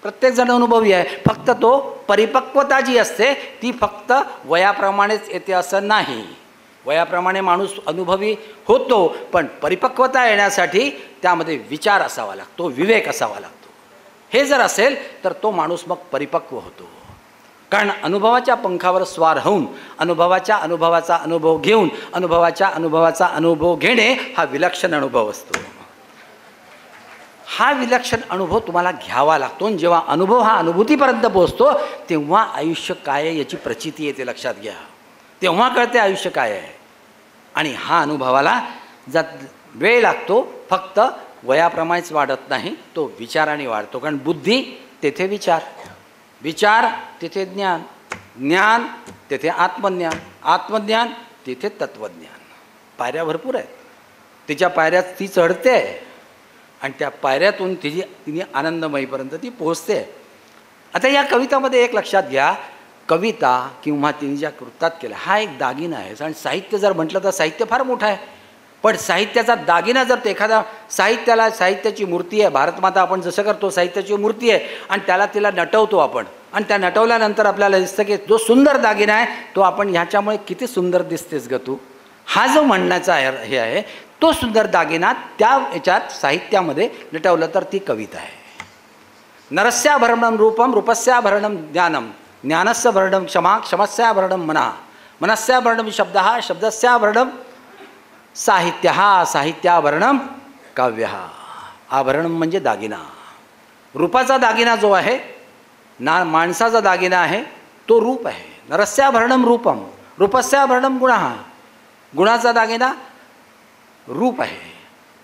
प्रत्येकजण अनुभवी आहे. फक्त तो परिपक्वता जी असते ती फक्त वयाप्रमाणेच येते असं नाही. वयाप्रमाणे माणूस अनुभवी होतो, पण परिपक्वता येण्यासाठी त्यामध्ये विचार असावा लागतो, विवेक असावा लागतो. हे जर असेल तर तो माणूस मग परिपक्व होतो. कारण अनुभवाच्या पंखावर स्वार होऊन अनुभवाचा अनुभव घेऊन अनुभवाचा अनुभव घेणे हा विलक्षण अनुभव असतो. हा विलक्षण अनुभव तुम्हाला घ्यावा लागतो. आणि जेव्हा अनुभव हा अनुभूतीपर्यंत पोहोचतो तेव्हा आयुष्य काय आहे याची प्रचिती येते. लक्षात घ्या, तेव्हा कळते आयुष्य काय आहे. आणि हा अनुभवाला जर वेळ लागतो, फक्त वयाप्रमाणेच वाढत नाही, तो विचाराने वाढतो. कारण बुद्धी तेथे विचार, विचार तेथे ज्ञान, ज्ञान तेथे आत्मज्ञान, आत्मज्ञान तेथे तत्त्वज्ञान. पायऱ्या भरपूर आहेत. तिच्या पायऱ्यात ती चढते आणि त्या पायऱ्यातून तिने आनंदमयीपर्यंत ती पोहोचते. आता या कवितामध्ये एक लक्षात घ्या, कविता किंवा तिने ज्या कृतात केला हा एक दागिना आहे. आणि साहित्य जर म्हटलं तर साहित्य फार मोठं आहे, पण साहित्याचा दागिना जर ते एखादा साहित्याची मूर्ती आहे, भारतमाता आपण जसं करतो साहित्याची मूर्ती आहे, आणि तिला नटवतो आपण, आणि त्या नटवल्यानंतर आपल्याला दिसतं की जो सुंदर दागिना आहे तो आपण ह्याच्यामुळे किती सुंदर दिसतेस ग तू, हा जो म्हणण्याचा हे आहे तो सुंदर दागिना त्या याच्यात साहित्यामध्ये नटवलं तर ती कविता आहे. नरस्याभरणं रूपम, रूपस्याभरणं ज्ञानम, ज्ञानस्याभरणं क्षमा, क्षमस्याभरणं मनः, मनस्याभरणं शब्दः, शब्दस्याभरणं साहित्य, साहित्याभरणं काव्य. आभरण म्हणजे दागिना. रूपाचा दागिना जो आहे माणसाचा दागिना आहे तो रूप आहे. नरस्याभरणं रूपम, रूपस्याभरणं गुणः, गुणाचा दागिना रूप आहे.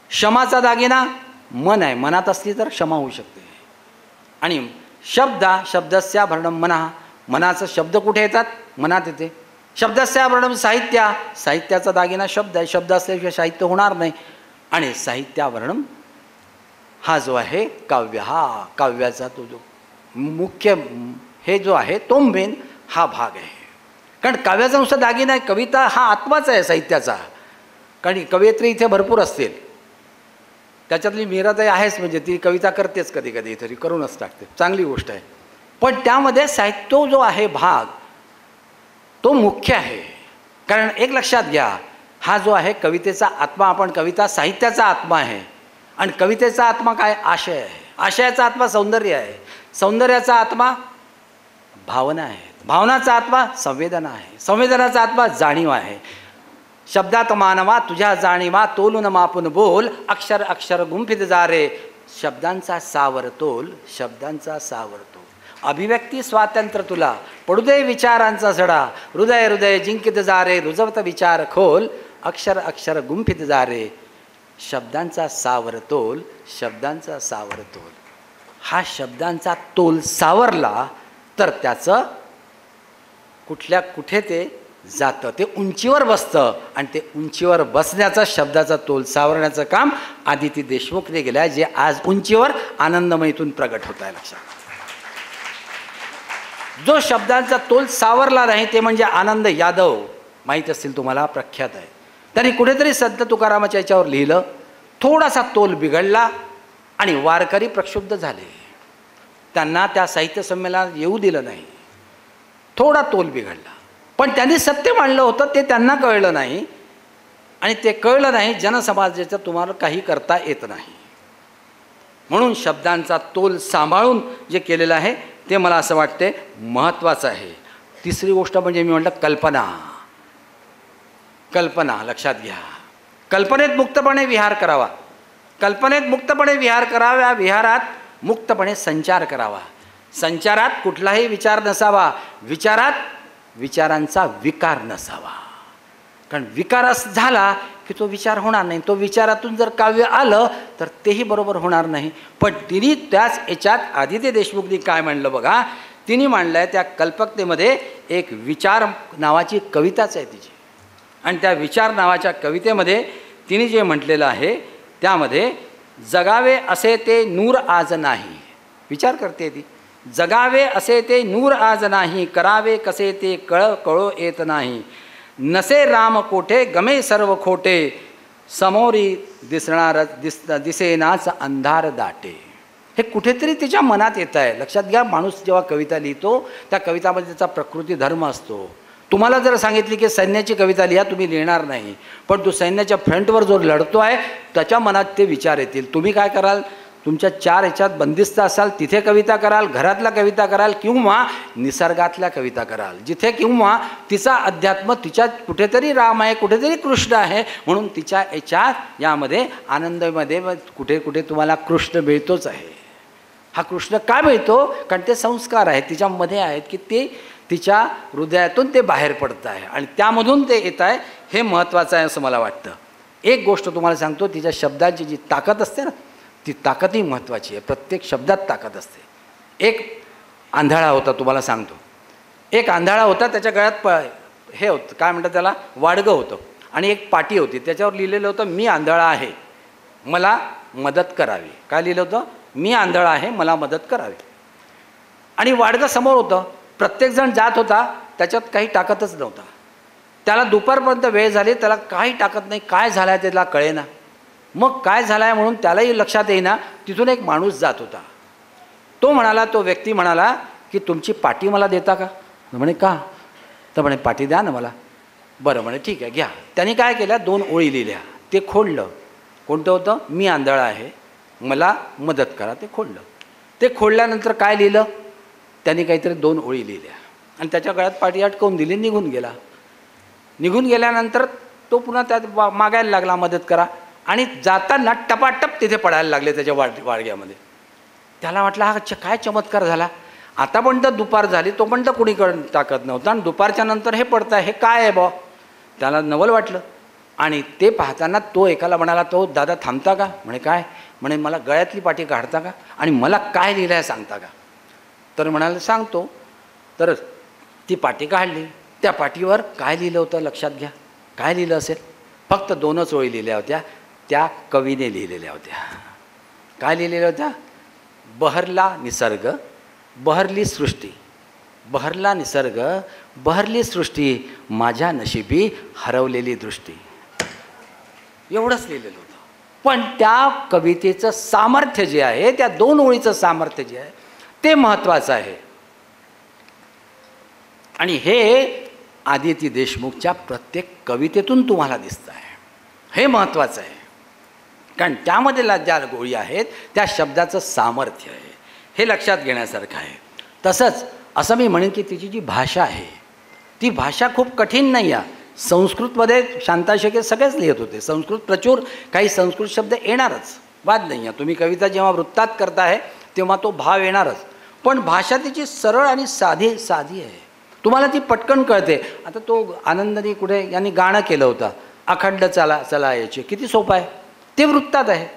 क्षमाचा दागिना मन आहे, मनात असली तर क्षमा होऊ शकते. आणि शब्दस्याभरणं मनः, मनाचा शब्द कुठे येतात, मनात येते. शब्दस्याभरणं साहित्य, साहित्याचा दागिना शब्द आहे, शब्द असल्याशिवाय साहित्य होणार नाही. आणि साहित्याभरणं हा जो आहे काव्य, हा काव्याचा तो जो मुख्य हे जो आहे तो मेन हा भाग आहे. कारण काव्याचा नुसता दागिना आहे, कविता हा आत्माच आहे साहित्याचा. कारण कवयित्री इथे भरपूर असतील, त्याच्यातली मीराताई आहेच, म्हणजे ती कविता करतेच कधी कधी तरी करूनच टाकते, चांगली गोष्ट आहे. पण त्यामध्ये साहित्य जो आहे भाग तो मुख्य आहे. कारण एक लक्षात घ्या, हा जो आहे कवितेचा आत्मा, आपण कविता साहित्याचा आत्मा आहे. आणि कवितेचा आत्मा काय, आशय आहे. आशयाचा आत्मा सौंदर्य आहे. सौंदर्याचा आत्मा भावना आहे. भावनाचा आत्मा संवेदना आहे. संवेदनाचा आत्मा जाणीव आहे. शब्दात मानवा तुझ्या जाणीवा, तोलून मापून बोल, अक्षर अक्षर गुंफित जा रे, शब्दांचा सावर तोल, शब्दांचा सावर तोल. अभिव्यक्ती स्वातंत्र्य तुला, पडू दे विचारांचा सडा, हृदय हृदय जिंकित जा रे, रुजवत विचार खोल, अक्षर अक्षर गुंफित जा रे, शब्दांचा सावर तोल, शब्दांचा सावर तोल. हा शब्दांचा तोल सावरला तर त्याचं कुठे ते जातं, ते उंचीवर बसतं. आणि ते उंचीवर बसण्याचा, शब्दाचा तोल सावरण्याचं काम आदिती देशमुखने केलं आहे, जे आज उंचीवर आनंदमयीतून प्रगट होत आहे. लक्षात, जो शब्दांचा तोल सावरला नाही ते म्हणजे आनंद यादव, माहीत असतील तुम्हाला, प्रख्यात आहे. त्यांनी कुठेतरी संत तुकारामाच्या याच्यावर लिहिलं, थोडासा तोल बिघडला आणि वारकरी प्रक्षुब्ध झाले. त्यांना त्या साहित्य संमेलनात येऊ दिलं नाही, थोडा तोल बिघडला. पण त्यांनी सत्य मांडलं होतं, ते त्यांना कळलं नाही. आणि ते कळलं नाही, जनसमाजाचं तुम्हाला काही करता येत नाही. म्हणून शब्दांचा तोल सांभाळून जे केलेलं आहे ते मला असं वाटते महत्त्वाचं आहे. तिसरी गोष्ट म्हणजे मी म्हटलं कल्पना. कल्पना लक्षात घ्या, कल्पनेत मुक्तपणे विहार करावा. कल्पनेत मुक्तपणे विहार करावा. विहारात मुक्तपणे संचार करावा. संचारात कुठलाही विचार नसावा, विचारांचा विकार नसावा. कारण विकार झाला की तो विचार होणार नाही. तो विचारातून जर काव्य आलं तर तेही बरोबर होणार नाही. पण तिने त्याच याच्यात आदित्य देशमुखनी काय म्हणलं बघा, तिने मांडलं आहे त्या कल्पकतेमध्ये एक विचार नावाची कविताच आहे तिची. आणि त्या विचार नावाच्या कवितेमध्ये तिने जे म्हटलेलं आहे त्यामध्ये जगावे असे ते नूर आज नाही. विचार करते ती, जगावे असे ते नूर आज नाही, करावे कसे ते कळो येत नाही. नसे राम कोठे गमे सर्व खोटे, समोरी दिसेनाच अंधार दाटे. हे कुठेतरी तिच्या मनात येत आहे. लक्षात घ्या, माणूस जेव्हा कविता लिहितो त्या कवितामध्ये त्याचा प्रकृती धर्म असतो. तुम्हाला जर सांगितली की सैन्याची कविता लिहा, तुम्ही लिहिणार नाही. पण तो सैन्याच्या फ्रंटवर जो लढतो आहे त्याच्या मनात ते विचार येतील. तुम्ही काय कराल, तुमच्या 4 ह्याच्यात बंदिस्त असाल, तिथे कविता कराल, घरातल्या कविता कराल किंवा निसर्गातल्या कविता कराल, जिथे किंवा तिचा अध्यात्म, तिच्यात कुठेतरी राम आहे, कुठेतरी कृष्ण आहे, म्हणून तिच्या याच्यात यामध्ये आनंदमध्ये कुठे कुठे तुम्हाला कृष्ण मिळतोच आहे. हा कृष्ण काय मिळतो, कारण ते संस्कार आहेत तिच्यामध्ये आहेत की ते तिच्या हृदयातून ते बाहेर पडत आहे आणि त्यामधून ते येत आहे. हे महत्त्वाचं आहे असं मला वाटतं. एक गोष्ट तुम्हाला सांगतो, तिच्या शब्दांची जी ताकद असते ना, ती ताकदही महत्त्वाची आहे. प्रत्येक शब्दात ताकद असते. एक आंधळा होता, तुम्हाला सांगतो, एक आंधळा होता, त्याच्या गळ्यात हे होतं, काय म्हणतात त्याला, वाडगं होतं आणि एक पाटी होती, त्याच्यावर लिहिलेलं होतं मी आंधळा आहे मला मदत करावी. काय लिहिलं होतं, मी आंधळा आहे मला मदत करावी. आणि वाडगं समोर होतं, प्रत्येकजण जात होता, त्याच्यात काही ताकदच नव्हता. त्याला दुपारपर्यंत वेळ झाली, त्याला काही ताकद नाही, काय झालं आहे त्याला कळेना. मग काय झालं आहे म्हणून त्यालाही लक्षात येईना. तिथून एक माणूस जात होता. तो म्हणाला, तो व्यक्ती म्हणाला की तुमची पाटी मला देता का. म्हणे का, तर म्हणे पाटी द्या ना मला. बरं म्हणे ठीक आहे घ्या. त्यांनी काय केलं, 2 ओळी लिहिल्या, ते खोडलं. कोणतं होतं, मी आंधळा आहे मला मदत करा, ते खोडलं. ते खोडल्यानंतर काय लिहिलं, त्यांनी काहीतरी 2 ओळी लिहिल्या आणि त्याच्या गळ्यात पाटी अटकवून दिली, निघून गेला. निघून गेल्यानंतर तो पुन्हा त्यात मागायला लागला मदत करा आणि जाताना टपाटप तिथे पडायला लागले त्याच्या वाडग्यामध्ये. त्याला वाटलं हा काय चमत्कार झाला. आता पण तर दुपार झाली, तो पण तर कुणीकडे ताकद नव्हता आणि दुपारच्या नंतर हे पडतं आहे, हे काय आहे बा. त्याला नवल वाटलं आणि ते पाहताना तो एकाला म्हणाला, तो दादा थांबता का. म्हणे काय, म्हणे मला गळ्यातली पाटी काढता का आणि मला काय लिहिलं आहे सांगता का. तर म्हणाले सांगतो. तर ती पाटी काढली. त्या पाटीवर काय लिहिलं होतं लक्षात घ्या, काय लिहिलं असेल, फक्त 2च ओळी लिहिल्या होत्या, त्या कवीने लिहिलेल्या होत्या. काय लिहिलेल्या होत्या, बहरला निसर्ग बहरली सृष्टी, बहरला निसर्ग बहरली सृष्टी, माझ्या नशिबी हरवलेली दृष्टी. एवढंच लिहिलेलं होतं. पण त्या कवितेचं सामर्थ्य जे आहे, त्या 2 ओळीचं सामर्थ्य जे आहे ते महत्त्वाचं आहे. आणि हे आदिती देशमुखच्या प्रत्येक कवितेतून तुम्हाला दिसतं आहे. हे महत्त्वाचं आहे, कारण त्यामध्ये ज्या गोळी आहेत त्या शब्दाचं सामर्थ्य आहे, हे लक्षात घेण्यासारखं आहे. तसंच असं मी म्हणेन की तिची जी भाषा आहे ती भाषा खूप कठीण नाही आहे. संस्कृतमध्ये शांताशेके सगळेच लिहित होते, संस्कृत प्रचूर, काही संस्कृत शब्द येणारच, वाद नाही आहे. तुम्ही कविता जेव्हा वृत्तात करताय तेव्हा तो भाव येणारच. पण भाषा तिची सरळ आणि साधी आहे, तुम्हाला ती पटकन कळते. आता तो आनंदनी कुठे यांनी गाणं केलं होतं, अखंड चला याचे, किती सोपं आहे, ते वृत्तात आहे.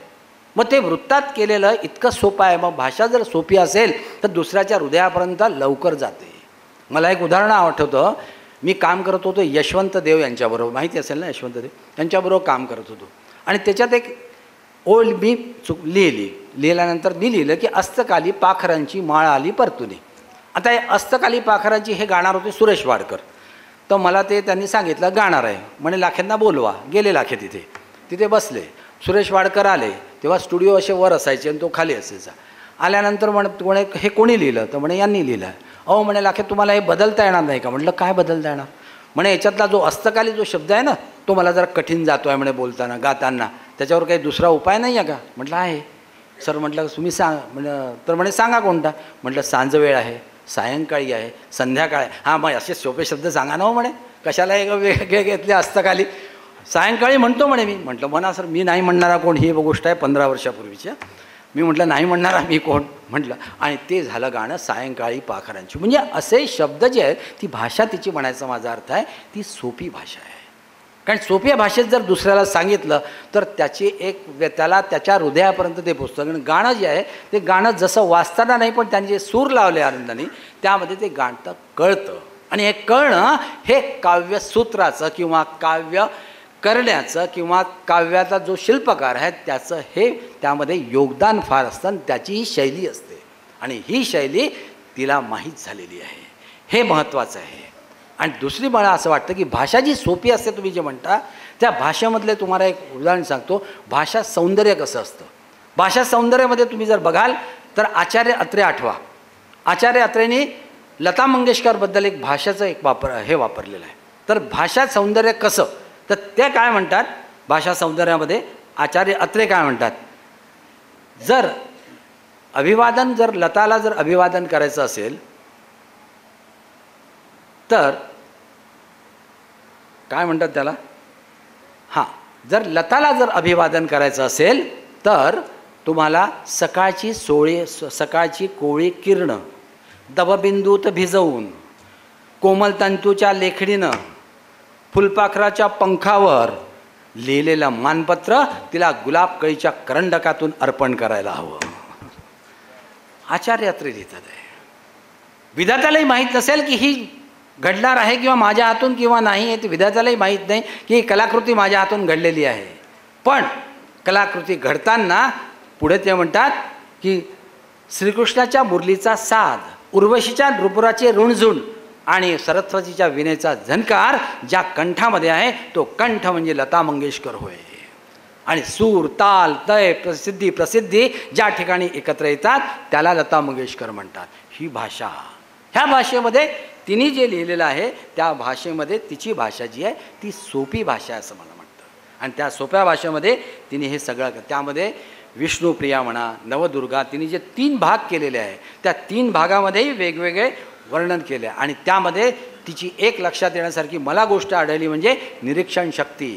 मग ते वृत्तात केलेलं इतकं सोपं आहे. मग भाषा जर सोपी असेल तर दुसऱ्याच्या हृदयापर्यंत लवकर जाते. मला एक उदाहरण आठवतं, मी काम करत होतो यशवंत देव यांच्याबरोबर, माहिती असेल ना यशवंत देव, यांच्याबरोबर काम करत होतो. आणि त्याच्यात एक ओळ मी लिहिल्यानंतर मी लिहिलं की अस्तकाली पाखरांची माळ आली परतुनी. आता हे अस्तकाली पाखरांची हे गाणार होते सुरेश वाडकर. तर मला ते त्यांनी सांगितलं गाणार आहे, म्हणे लाखेंना बोलवा. गेले लाखे तिथे बसले. सुरेश वाडकर आले तेव्हा स्टुडिओ असे वर असायचे आणि तो खाली असायचा. आल्यानंतर म्हणे हे कोणी लिहिलं, तर म्हणे यांनी लिहिलं. अहो म्हणे लाखे तुम्हाला हे बदलता येणार नाही का. म्हटलं काय बदलता येणार. म्हणे याच्यातला जो अस्तकाली जो शब्द आहे ना तो मला जरा कठीण जातो आहे म्हणे बोलताना गाताना, त्याच्यावर काही दुसरा उपाय नाही आहे का. म्हटलं आहे सर. म्हटलं तुम्ही तर म्हणे सांगा कोणता. म्हटलं सांज वेळ आहे, सायंकाळी आहे, संध्याकाळ आहे. हां मग असे सोपे शब्द सांगा ना हो म्हणे, कशाला एक वेगळे घेतले अस्तकाली. सायंकाळी म्हणतो म्हणे मी. म्हटलं म्हणा सर, मी नाही म्हणणारा कोण, ही गोष्ट आहे 15 वर्षापूर्वीची. मी म्हटलं नाही म्हणणार मी कोण म्हटलं, आणि ते झालं गाणं सायंकाळी पाखरांची. म्हणजे असे शब्द जे आहेत, ती भाषा तिची म्हणायचा माझा अर्थ आहे ती सोपी भाषा आहे. कारण सोप्या भाषेत जर दुसऱ्याला सांगितलं तर त्याची त्याला त्याच्या हृदयापर्यंत ते पोचतं. कारण गाणं जे आहे ते गाणं जसं वाचताना नाही, पण त्यांनी जे सूर लावले आनंदाने त्यामध्ये ते गाणं कळतं. आणि हे कळणं हे काव्यसूत्राचं किंवा काव्य करण्याचं किंवा काव्याचा जो शिल्पकार आहे त्याचं हे त्यामध्ये योगदान फार असतं. आणि त्याची ही शैली असते आणि ही शैली तिला माहीत झालेली आहे, हे महत्त्वाचं आहे. आणि दुसरी मला असं वाटतं की भाषा जी सोपी असते तुम्ही जे म्हणता त्या भाषेमधले तुम्हाला एक उदाहरण सांगतो. भाषा सौंदर्य कसं असतं. भाषा सौंदर्यामध्ये तुम्ही जर बघाल तर आचार्य अत्रे आठवा. आचार्य अत्रेंनी लता मंगेशकरबद्दल एक भाषाचं एक वापरलेलं आहे. तर भाषा सौंदर्य कसं, तर ते काय म्हणतात भाषा सौंदर्यामध्ये आचार्य अत्रे काय म्हणतात, जर अभिवादन जर लताला जर अभिवादन करायचं असेल तर काय म्हणतात त्याला, हां, जर लताला जर अभिवादन करायचं असेल तर तुम्हाला सकाळची कोळी किरण दवबिंदूत भिजवून कोमल तंतूच्या लेखणीनं फुलपाखराच्या पंखावर लिहिलेलं मानपत्र तिला गुलाब कळीच्या करंडकातून अर्पण करायला हवं. आचार्य अत्रे लिहितात आहे. विधात्यालाही माहीत नसेल की ही घडणार आहे किंवा माझ्या हातून किंवा नाही आहे, ते विधात्यालाही माहीत नाही की ही कलाकृती माझ्या हातून घडलेली आहे. पण कलाकृती घडताना पुढे ते म्हणतात की श्रीकृष्णाच्या मुरलीचा साध, उर्वशीच्या नृपुराचे रुणझुण आणि सरस्वतीच्या विनेचा झणकार ज्या कंठामध्ये आहे तो कंठ म्हणजे लता मंगेशकर होय. आणि सूर, ताल, लय, प्रसिद्धी ज्या ठिकाणी एकत्र येतात त्याला लता मंगेशकर म्हणतात. ही भाषा, ह्या भाषेमध्ये तिने जे लिहिलेलं आहे त्या भाषेमध्ये तिची भाषा जी आहे ती सोपी भाषा आहे असं मला वाटतं. आणि त्या सोप्या भाषेमध्ये तिने हे सगळं, त्यामध्ये विष्णुप्रिया म्हणा, नवदुर्गा, तिने जे 3 भाग केलेले आहे त्या 3 भागामध्येही वेगवेगळे वर्णन केले. आणि त्यामध्ये तिची एक लक्षात येण्यासारखी मला गोष्ट आढळली म्हणजे निरीक्षण शक्ती.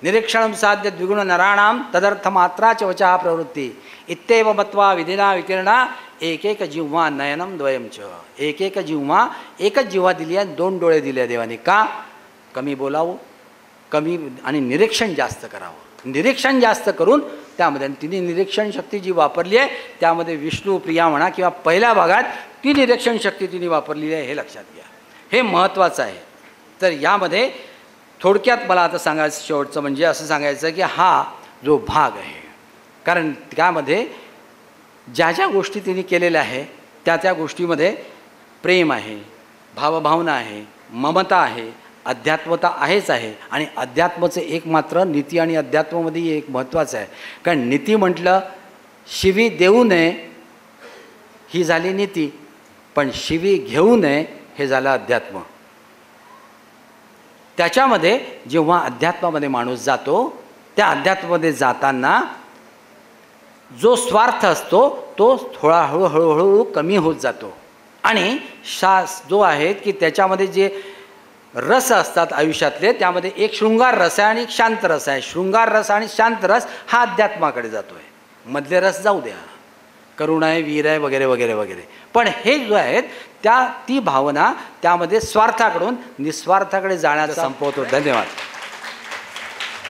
निरीक्षण साध्य द्विगुण नराणाम तदर्थ मात्रा च वचा प्रवृत्ती इत्येव मत्वा विधिना विकीर्णा एक जिव्हा नयनम द्वयम च. एक जिव्हा, एकच जिव्हा दिली आहे, 2 डोळे दिले देवाने. का? कमी बोलावं, कमी आणि निरीक्षण जास्त करावं. निरीक्षण जास्त करून त्यामध्ये तिने निरीक्षण शक्ती जी वापरली आहे त्यामध्ये विष्णुप्रिया म्हणा किंवा पहिल्या भागात ती निरीक्षण शक्ती तिने वापरलेली आहे, हे लक्षात घ्या. हे महत्त्वाचं आहे. तर यामध्ये थोडक्यात मला आता सांगायचं शेवटचं म्हणजे असं सांगायचं की हा जो भाग आहे, कारण त्यामध्ये ज्या ज्या गोष्टी तिने केलेल्या आहे त्या गोष्टीमध्ये प्रेम आहे, भावभावना आहे, ममता आहे, अध्यात्मता आहेच आहे. आणि अध्यात्माचं एक मात्र नीती आणि अध्यात्मामध्ये एक महत्त्वाचं आहे. कारण नीती म्हटलं शिवी देऊ नये ही झाली नीती, पण शिवी घेऊ नये हे झालं अध्यात्म. त्याच्यामध्ये जेव्हा अध्यात्मामध्ये माणूस जातो त्या अध्यात्मामध्ये जाताना जो स्वार्थ असतो तो थोडा हळूहळू कमी होत जातो. आणि जो आहे की त्याच्यामध्ये जे रस असतात आयुष्यातले त्यामध्ये एक शृंगार रस आहे आणि एक शांत रस आहे. शृंगार रस आणि शांत रस हा अध्यात्माकडे जातो आहे. मधले रस जाऊ द्या, करुण आहे, वीर आहे, वगैरे वगैरे वगैरे. पण हे जो आहेत ती भावना त्यामध्ये स्वार्थाकडून निस्वार्थाकडे जाण्याचा संपवतो. धन्यवाद.